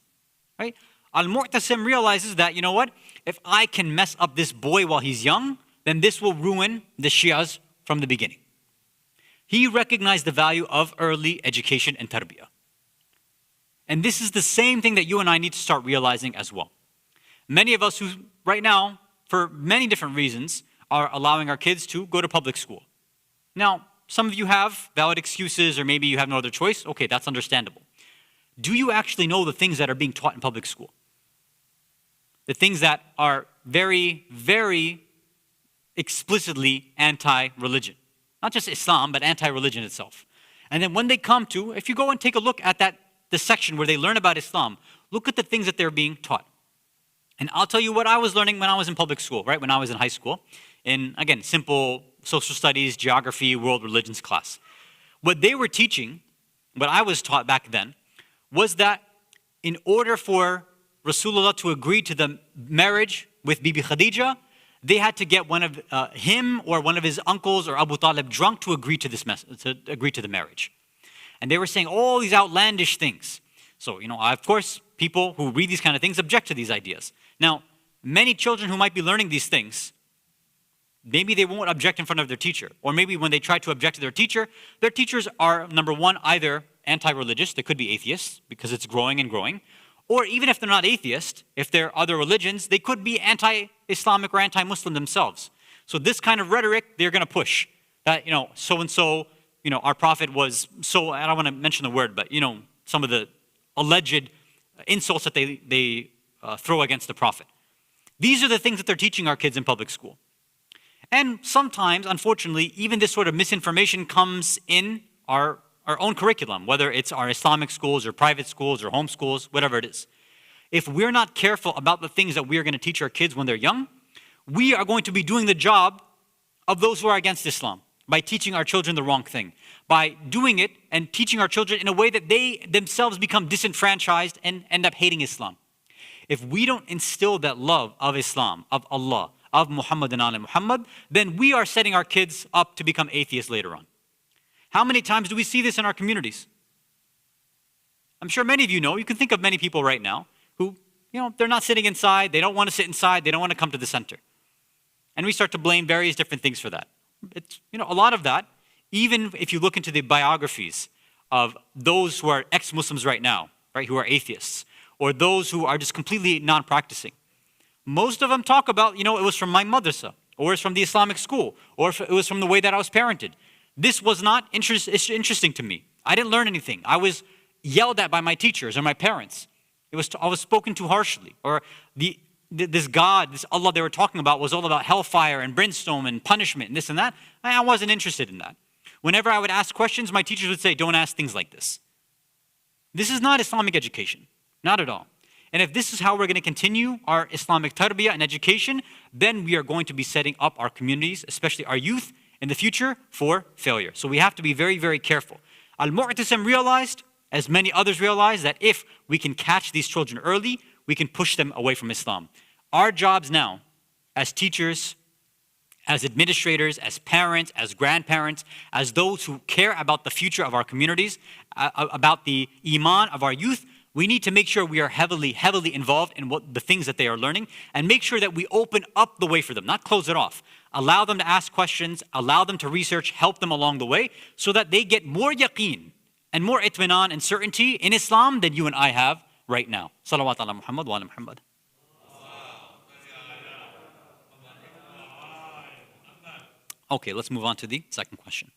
right? Al-Mu'tasim realizes that, if I can mess up this boy while he's young, then this will ruin the Shias from the beginning. He recognized the value of early education and tarbiyah. And this is the same thing that you and I need to start realizing as well. Many of us who right now, for many different reasons, are allowing our kids to go to public school. Now, some of you have valid excuses or maybe you have no other choice. Okay, that's understandable. Do you actually know the things that are being taught in public school? The things that are very, very explicitly anti-religion. Not just Islam, but anti-religion itself. And then when they come to, if you go and take a look at the section where they learn about Islam, look at the things that they're being taught. And I'll tell you what I was learning when I was in public school, right? When I was in high school, in, again, simple social studies, geography, world religions class. What they were teaching, what I was taught back then, was that in order for Rasulullah to agree to the marriage with Bibi Khadija, they had to get one of him or one of his uncles or Abu Talib drunk to agree to the marriage. And they were saying all these outlandish things. So, of course, people who read these kind of things object to these ideas. Now, many children who might be learning these things, maybe they won't object in front of their teacher. Or maybe when they try to object to their teachers are, number one, either anti-religious, they could be atheists because it's growing and growing. Or even if they're not atheist, if they're other religions, they could be anti-Islamic or anti-Muslim themselves. So this kind of rhetoric, they're going to push. That, so-and-so, our prophet was so, I don't want to mention the word, but, some of the alleged insults that they throw against the prophet. These are the things that they're teaching our kids in public school. And sometimes, unfortunately, even this sort of misinformation comes in our our own curriculum, whether it's our Islamic schools or private schools or home schools, whatever it is. If we're not careful about the things that we are going to teach our kids when they're young, we are going to be doing the job of those who are against Islam by teaching our children the wrong thing, by doing it and teaching our children in a way that they themselves become disenfranchised and end up hating Islam. If we don't instill that love of Islam, of Allah, of Muhammad and Ali Muhammad, then we are setting our kids up to become atheists later on. How many times do we see this in our communities? I'm sure many of you know, you can think of many people right now who, they're not sitting inside, they don't want to sit inside, they don't want to come to the center. And we start to blame various different things for that. It's, a lot of that, even if you look into the biographies of those who are ex-Muslims right now, right, who are atheists, or those who are just completely non-practicing, most of them talk about, it was from my madrasa, or it's from the Islamic school, or it was from the way that I was parented. This was not interesting to me. I didn't learn anything. I was yelled at by my teachers or my parents. I was spoken to harshly. Or this God, this Allah they were talking about was all about hellfire and brimstone and punishment and this and that. I wasn't interested in that. Whenever I would ask questions, my teachers would say, don't ask things like this. This is not Islamic education. Not at all. And if this is how we're going to continue our Islamic tarbiyah and education, then we are going to be setting up our communities, especially our youth, in the future for failure. So we have to be very, very careful. Al-Mu'tasim realized, as many others realize, that if we can catch these children early, we can push them away from Islam. Our jobs now, as teachers, as administrators, as parents, as grandparents, as those who care about the future of our communities, about the iman of our youth, we need to make sure we are heavily, heavily involved in the things that they are learning, and make sure that we open up the way for them, not close it off. Allow them to ask questions, allow them to research, help them along the way, so that they get more yaqeen and more itminan and certainty in Islam than you and I have right now. Salawat ala Muhammad wa ala Muhammad. Okay, let's move on to the second question.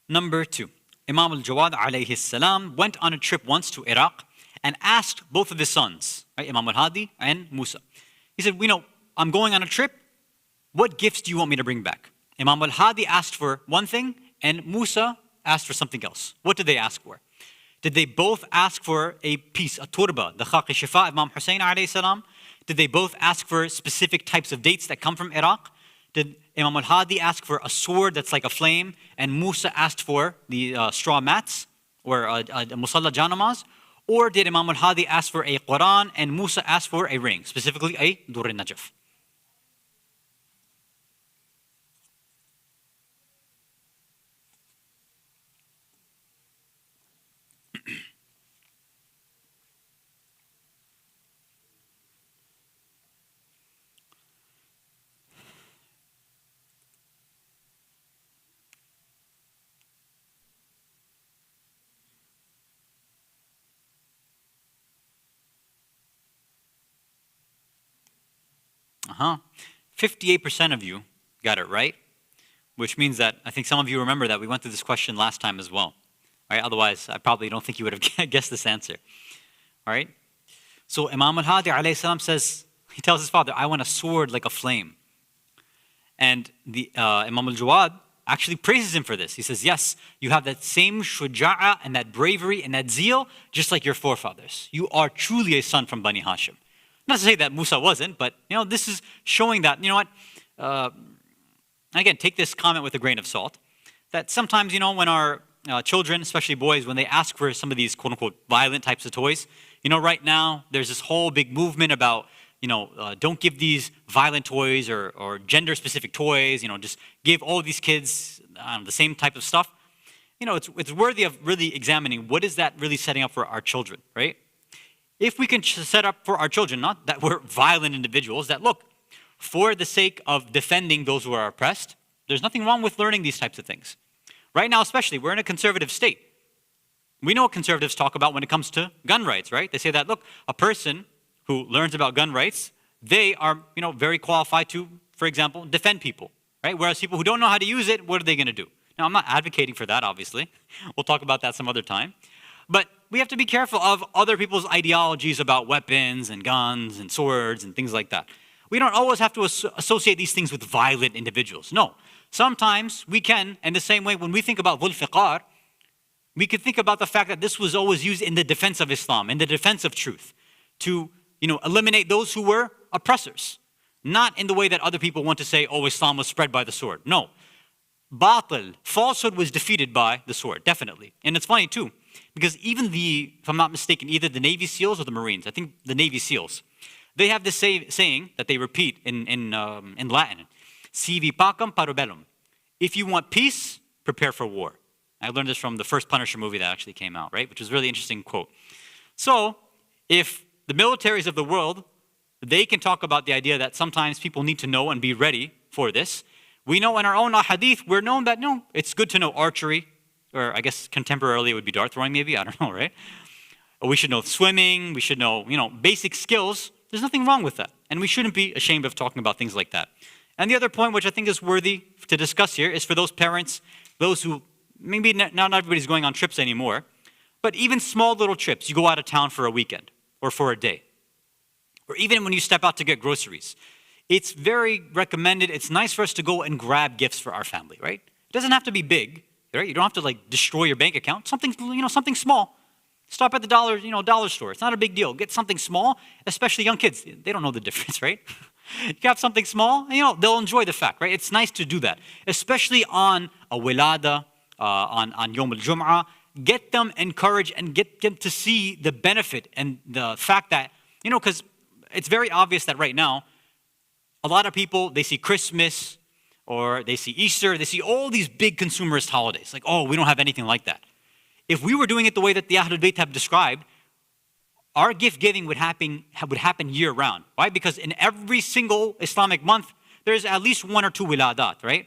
Number 2, Imam al-Jawad alayhi salam went on a trip once to Iraq and asked both of his sons, right, Imam al-Hadi and Musa. He said, I'm going on a trip. What gifts do you want me to bring back? Imam al-Hadi asked for one thing and Musa asked for something else. What did they ask for? Did they both ask for a piece, a turba, the Khaq Shifa, Imam Husseini alayhi salam? Did they both ask for specific types of dates that come from Iraq? Did Imam al-Hadi ask for a sword that's like a flame, and Musa asked for the straw mats, or a musalla janamaz? Or did Imam al-Hadi ask for a Quran, and Musa asked for a ring, specifically a Dur al-Najaf? Uh-huh. 58% of you got it right, which means that I think some of you remember that we went through this question last time as well. Right? Otherwise, I probably don't think you would have guessed this answer. All right? So Imam al-Hadi alayhi salam says, he tells his father, I want a sword like a flame. And the Imam al-Jawad actually praises him for this. He says, yes, you have that same shuja'a and that bravery and that zeal, just like your forefathers. You are truly a son from Bani Hashim. Not to say that Musa wasn't, but this is showing that, again, take this comment with a grain of salt, that sometimes, when our children, especially boys, when they ask for some of these quote-unquote violent types of toys, right now there's this whole big movement about, don't give these violent toys or gender-specific toys, just give all of these kids the same type of stuff. It's worthy of really examining what is that really setting up for our children, right? If we can set up for our children, not that we're violent individuals, that look, for the sake of defending those who are oppressed, there's nothing wrong with learning these types of things. Right now especially, we're in a conservative state. We know what conservatives talk about when it comes to gun rights, right? They say that, look, a person who learns about gun rights, they are, very qualified to, for example, defend people, right? Whereas people who don't know how to use it, what are they going to do? Now, I'm not advocating for that, obviously. We'll talk about that some other time. But we have to be careful of other people's ideologies about weapons and guns and swords and things like that. We don't always have to associate these things with violent individuals. No, sometimes we can, in the same way when we think about Dhul Fiqar, we could think about the fact that this was always used in the defense of Islam, in the defense of truth, to eliminate those who were oppressors. Not in the way that other people want to say, oh, Islam was spread by the sword. No. Batil, falsehood was defeated by the sword, definitely. And it's funny too, because even if I'm not mistaken, either the Navy SEALs or the Marines, I think the Navy SEALs, they have this saying that they repeat in Latin, Sivi pacem parabellum. If you want peace, prepare for war. I learned this from the first Punisher movie that actually came out, right? Which was a really interesting quote. So, if the militaries of the world, they can talk about the idea that sometimes people need to know and be ready for this. We know in our own hadith, we're known that, no, it's good to know archery, or I guess contemporarily it would be dart throwing maybe, I don't know, right? Or we should know swimming, we should know, basic skills. There's nothing wrong with that. And we shouldn't be ashamed of talking about things like that. And the other point, which I think is worthy to discuss here, is for those parents, those who, maybe not everybody's going on trips anymore, but even small little trips, you go out of town for a weekend, or for a day, or even when you step out to get groceries. It's very recommended, it's nice for us to go and grab gifts for our family, right? It doesn't have to be big, right? You don't have to destroy your bank account. Something, something small. Stop at the dollar store. It's not a big deal. Get something small, especially young kids. They don't know the difference, right? You have something small, and they'll enjoy the fact, right? It's nice to do that, especially on a Wilada, on Yom al-Jum'ah. Get them encouraged and get them to see the benefit and the fact that, because it's very obvious that right now, a lot of people, they see Christmas or they see Easter, they see all these big consumerist holidays. Like, oh, we don't have anything like that. If we were doing it the way that the Ahlul Bayt have described, our gift giving would happen year round. Why? Because in every single Islamic month, there's at least 1 or 2 wiladat, right?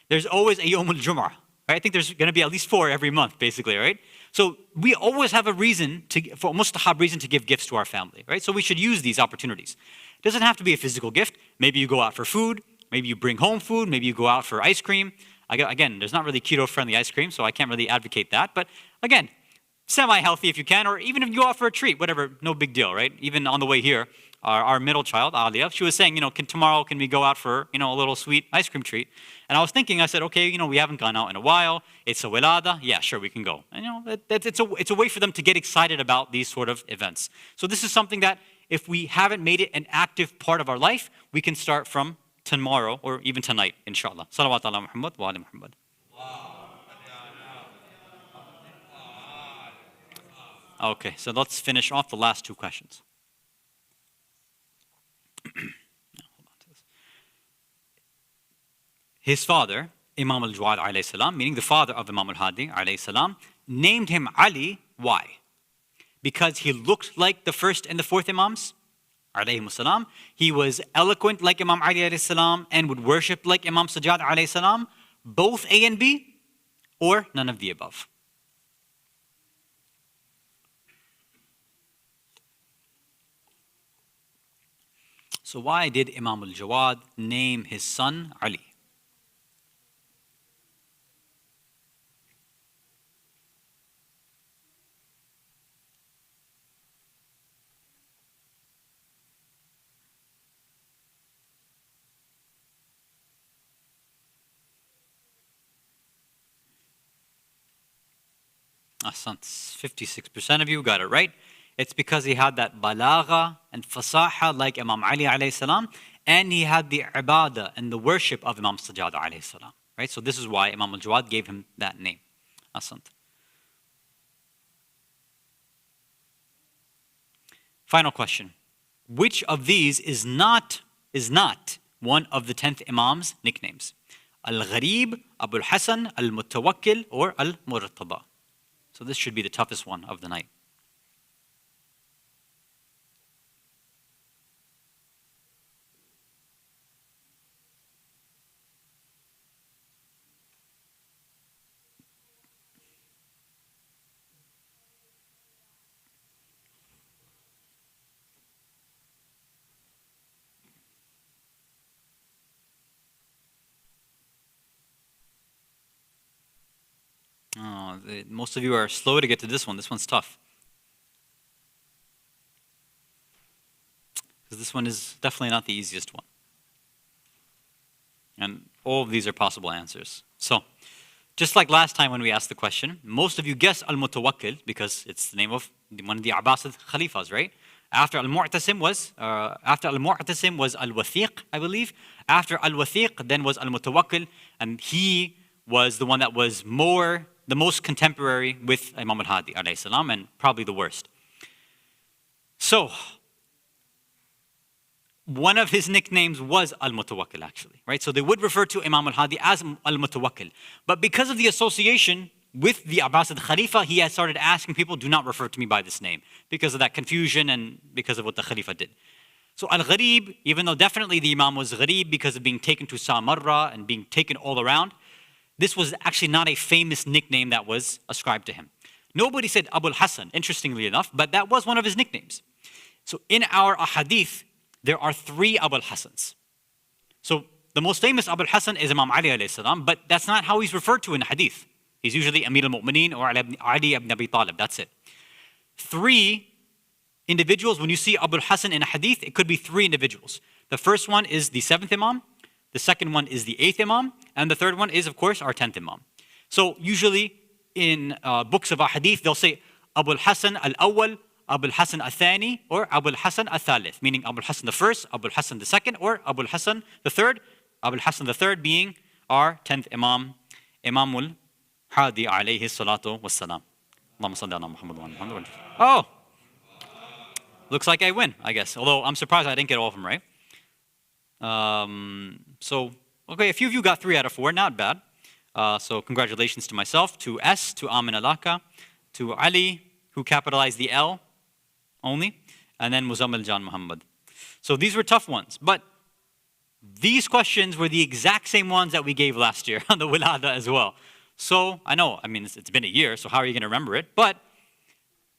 There's always a Yawm al-Jum'ah, right? I think there's going to be at least 4 every month, basically, right? So we always have a reason for mustahab reason to give gifts to our family, right? So we should use these opportunities. It doesn't have to be a physical gift. Maybe you go out for food. Maybe you bring home food. Maybe you go out for ice cream. Again, there's not really keto-friendly ice cream, so I can't really advocate that. But again, semi-healthy if you can, or even if you go out for a treat, whatever, no big deal, right? Even on the way here, our middle child, Aliyah, she was saying, tomorrow can we go out for, a little sweet ice cream treat? And I was thinking, I said, okay, we haven't gone out in a while. It's a wilada. Yeah, sure, we can go. And, it's a way for them to get excited about these sort of events. So this is something that if we haven't made it an active part of our life, we can start from tomorrow or even tonight, inshallah. Salawat ala Muhammad wa ala Muhammad. Okay, so let's finish off the last 2 questions. His father, Imam al-Jawad alayhi salam, meaning the father of Imam al-Hadi alayhi salam, named him Ali. Why? Because he looked like the first and the fourth Imams alayhi salam. He was eloquent like Imam Ali alayhi salam and would worship like Imam Sajjad alayhi salam. Both A and B, or none of the above. So why did Imam al-Jawad name his son Ali? Hasan, 56% of you got it right. It's because he had that balagha and fasaha like Imam Ali alayhi salam, and he had the ibadah and the worship of Imam Sajjad alayhi salam. Right? So this is why Imam al-Jawad gave him that name. Hasan. Final question. Which of these is not one of the 10th Imam's nicknames? Al-Gharib, Abu al-Hasan, Al-Mutawakkil, or Al-Murtaba? So this should be the toughest one of the night. Oh, most of you are slow to get to this one. This one's tough. Because this one is definitely not the easiest one. And All of these are possible answers. So, just like last time when we asked the question, most of you guessed Al-Mutawakkil because it's the name of one of the Abbasid Khalifas, right? After Al-Mu'tasim was Al-Wathiq, I believe. After Al-Wathiq, then was Al-Mutawakkil, and he was the one that was the most contemporary with Imam al-Hadi alayhi salam, and probably the worst. So, one of his nicknames was Al-Mutawakkil actually, right? So they would refer to Imam al-Hadi as Al-Mutawakkil. But because of the association with the Abbasid Khalifa, he has started asking people, do not refer to me by this name, because of that confusion and because of what the Khalifa did. So Al-Gharib, even though definitely the Imam was Gharib because of being taken to Samarra and being taken all around, this was actually not a famous nickname that was ascribed to him. Nobody said Abul Hasan, interestingly enough, but that was one of his nicknames. So in our ahadith, there are 3 Abul Hasans. So the most famous Abul Hasan is Imam Ali alayhi salam, but that's not how he's referred to in hadith. He's usually Amir al-Mu'mineen or Ali ibn Abi Talib, that's it. 3 individuals, when you see Abul Hasan in a hadith, it could be 3 individuals. The first one is the 7th Imam, the second one is the 8th Imam, and the third one is, of course, our 10th Imam. So usually in books of hadith, they'll say Abul Hasan al-Awwal, Abul Hasan al-Thani, or Abul Hasan al-Thalith, meaning Abul Hasan the first, Abul Hasan the second, or Abul Hasan the third. Abul Hasan the third being our 10th Imam, Imamul Hadi alayhi salatu wassalam. Allahumma salli ala Muhammad wa ala Muhammad. Oh, looks like I win, I guess. Although I'm surprised I didn't get all of them right. So, okay, a few of you got 3 out of 4, not bad. So congratulations to myself, to S, to Amin Alaka, to Ali, who capitalized the L only, and then Muzammil Jan Muhammad. So these were tough ones, but these questions were the exact same ones that we gave last year on the Wiladat as well. So I know, I mean, it's been a year, so how are you going to remember it? But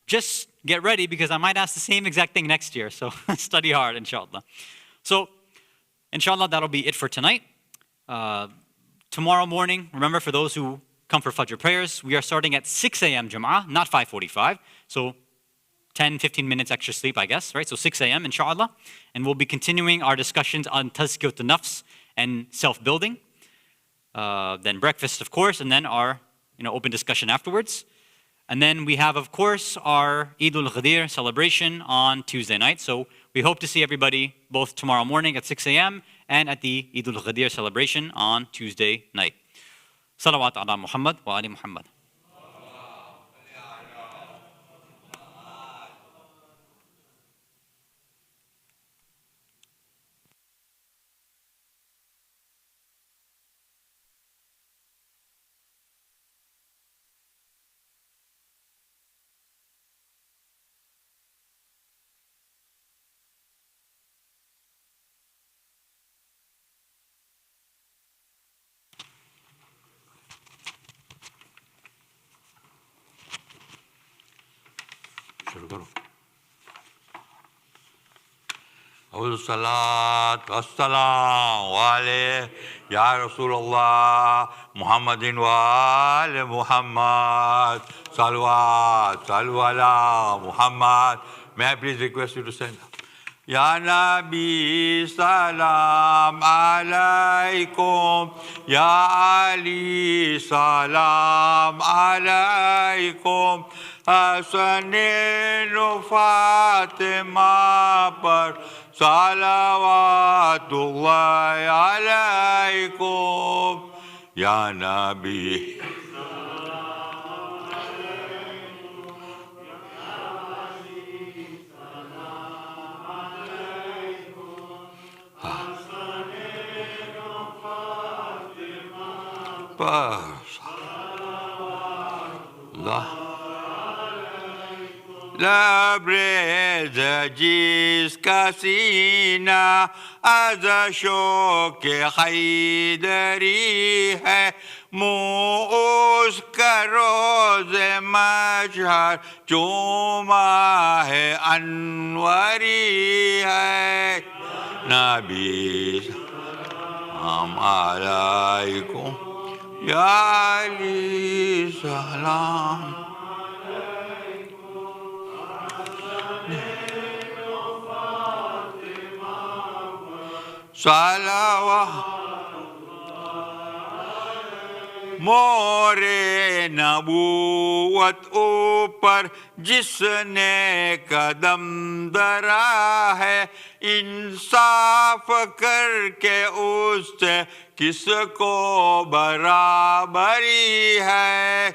just get ready because I might ask the same exact thing next year, so study hard, inshallah. So, inshallah, that'll be it for tonight. Tomorrow morning, remember for those who come for Fajr prayers, we are starting at 6 a.m. Jama'ah, not 5:45. So 10, 15 minutes extra sleep, I guess, right? So 6 a.m. inshallah. And we'll be continuing our discussions on Tazkiyat al-Nafs and self-building. Then breakfast, of course, and then our open discussion afterwards. And then we have, of course, our Eid al-Ghadir celebration on Tuesday night. So we hope to see everybody both tomorrow morning at 6 a.m. and at the Eid al-Ghadir celebration on Tuesday night. Salawat ala Muhammad wa ali Muhammad. Salawat wassalam wa alayhi ya Rasulullah Muhammadin wa ali Muhammad. Salawat, salu ala Muhammad. May I please request you to stand up? Ya Nabi salam alaikum, Ya Ali salam alaikum, Hasanin Fatima par salawatullah alaikum, Ya Nabi. लबरेज जिसका सीना अज़शो के हैदरी है, मुँह उसका रोज़ मशहर चूमा है अनवरी है। नबी हम अलैकुम या अली सलाम। Salawat مور نبوت اوپر جس نے قدم درا ہے، انصاف کر کے اس سے کس کو برابری ہے۔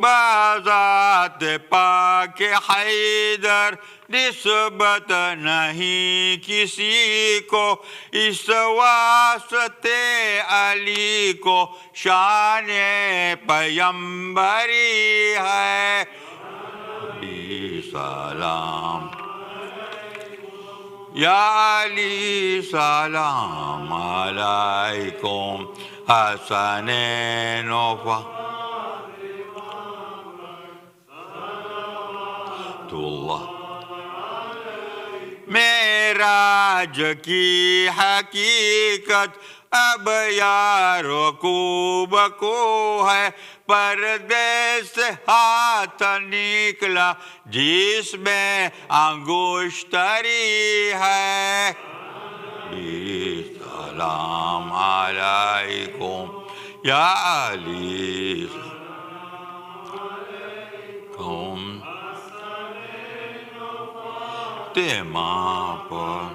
بذات پاک حیدر نسبت نہیں کسی کو، اس واسطے علی کو شان پیمبری ہے۔ سلام یا علی سلام علیکم، حسنین و اللہ۔ معراج کی حقیقت اب یا رکوب کو ہے، پردے سے ہاتھ نکلا جس میں انگشتری ہے۔ سلام علیکم یا علی تمام پر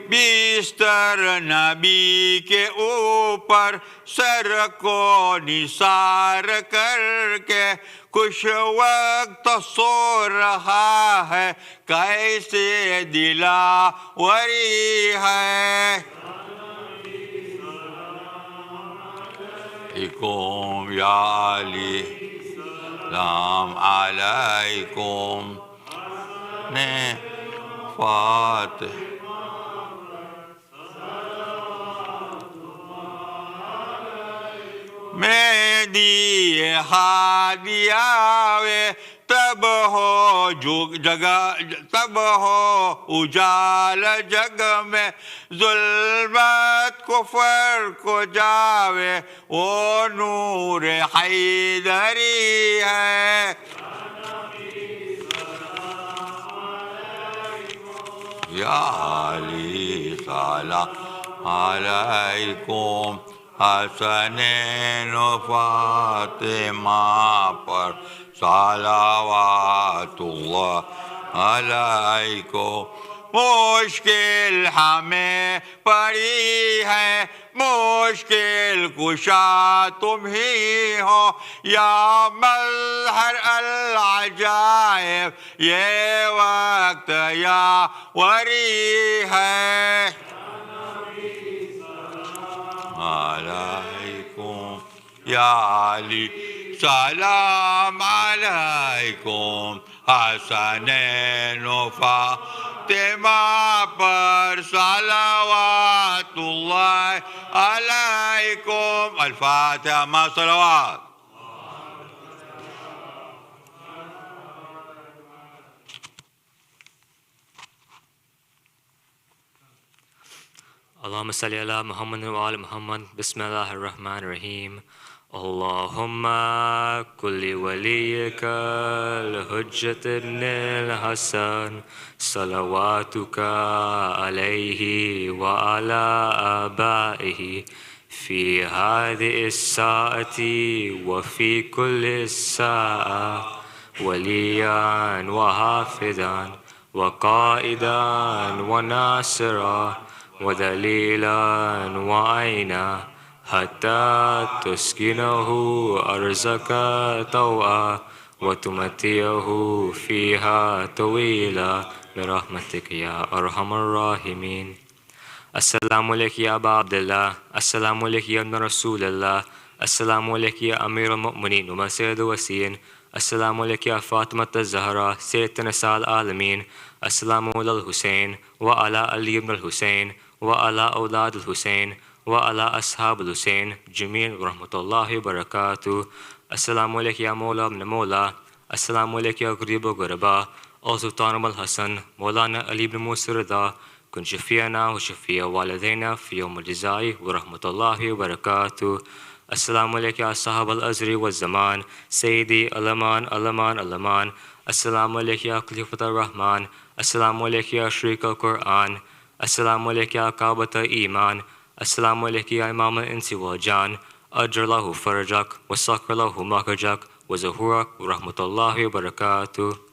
بستر نبی کے اوپر سر کو نثار کر کے کچھ وقت سو رہا ہے، کیسے دلاوری ہے۔ یا علی سلام علیکم نے فاتح مہدی ہادیاوے تب ہو اجال جگ میں، ظلمت کفر کو جاوے وہ نور حیدری ہے۔ یا علی سلام علیکم، حسنین و فاطمہ پر صلوات اللہ علیکم۔ مشکل ہمیں پڑی ہے، مشکل کشا تم ہی ہو، یا مظہر العجائب یہ وقت یا وری ہے۔ علیکم یا علی سلام علیکم، حسنین و فاطمہ پر صلوات اللہ علیکم۔ الفاتحہ مع صلوات۔ اللهم صل على محمد وآل محمد. بسم الله الرحمن الرحيم. اللهم كل وليك الحجة ابن الحسن صلواتك عليه وعلى آبائه في هذه الساعة وفي كل الساعة وليا وحافظا وقائدا وناصرا ودليلا وعينا حتى تسكنه أرزك طوعا وتمتعه فيها طويلا برحمتك يا أرحم الراحمين. السلام عليك يا أبا عبد الله، السلام عليك يا ابن رسول الله، السلام عليك يا أمير المؤمنين ومسيد الوسيين، السلام عليك يا فاطمة الزهراء سيدة نساء العالمين، السلام على الحسين وعلى علي بن الحسين وعلى أولاد الحسين وعلى أصحاب الحسين جميعا ورحمة الله وبركاته. السلام عليك يا مولى ابن مولى، السلام عليك يا غريب وغرباء، Al Sultan al Hasan, Maulana Ali ibn Musa Rida, كن شفيعنا وشفيع والدينا في يوم الجزاء ورحمة الله وبركاته. السلام عليك يا صاحب الأزر والزمان سيدي الأمان الأمان الأمان. السلام عليك يا خليفة الرحمن. السلام عليك يا شريك القرآن. السلام عليك يا كعبة إيمان. السلام عليك يا إمام الإنس والجان. أجر له فرجك وسكر له مخرجك وزهورك ورحمة الله وبركاته.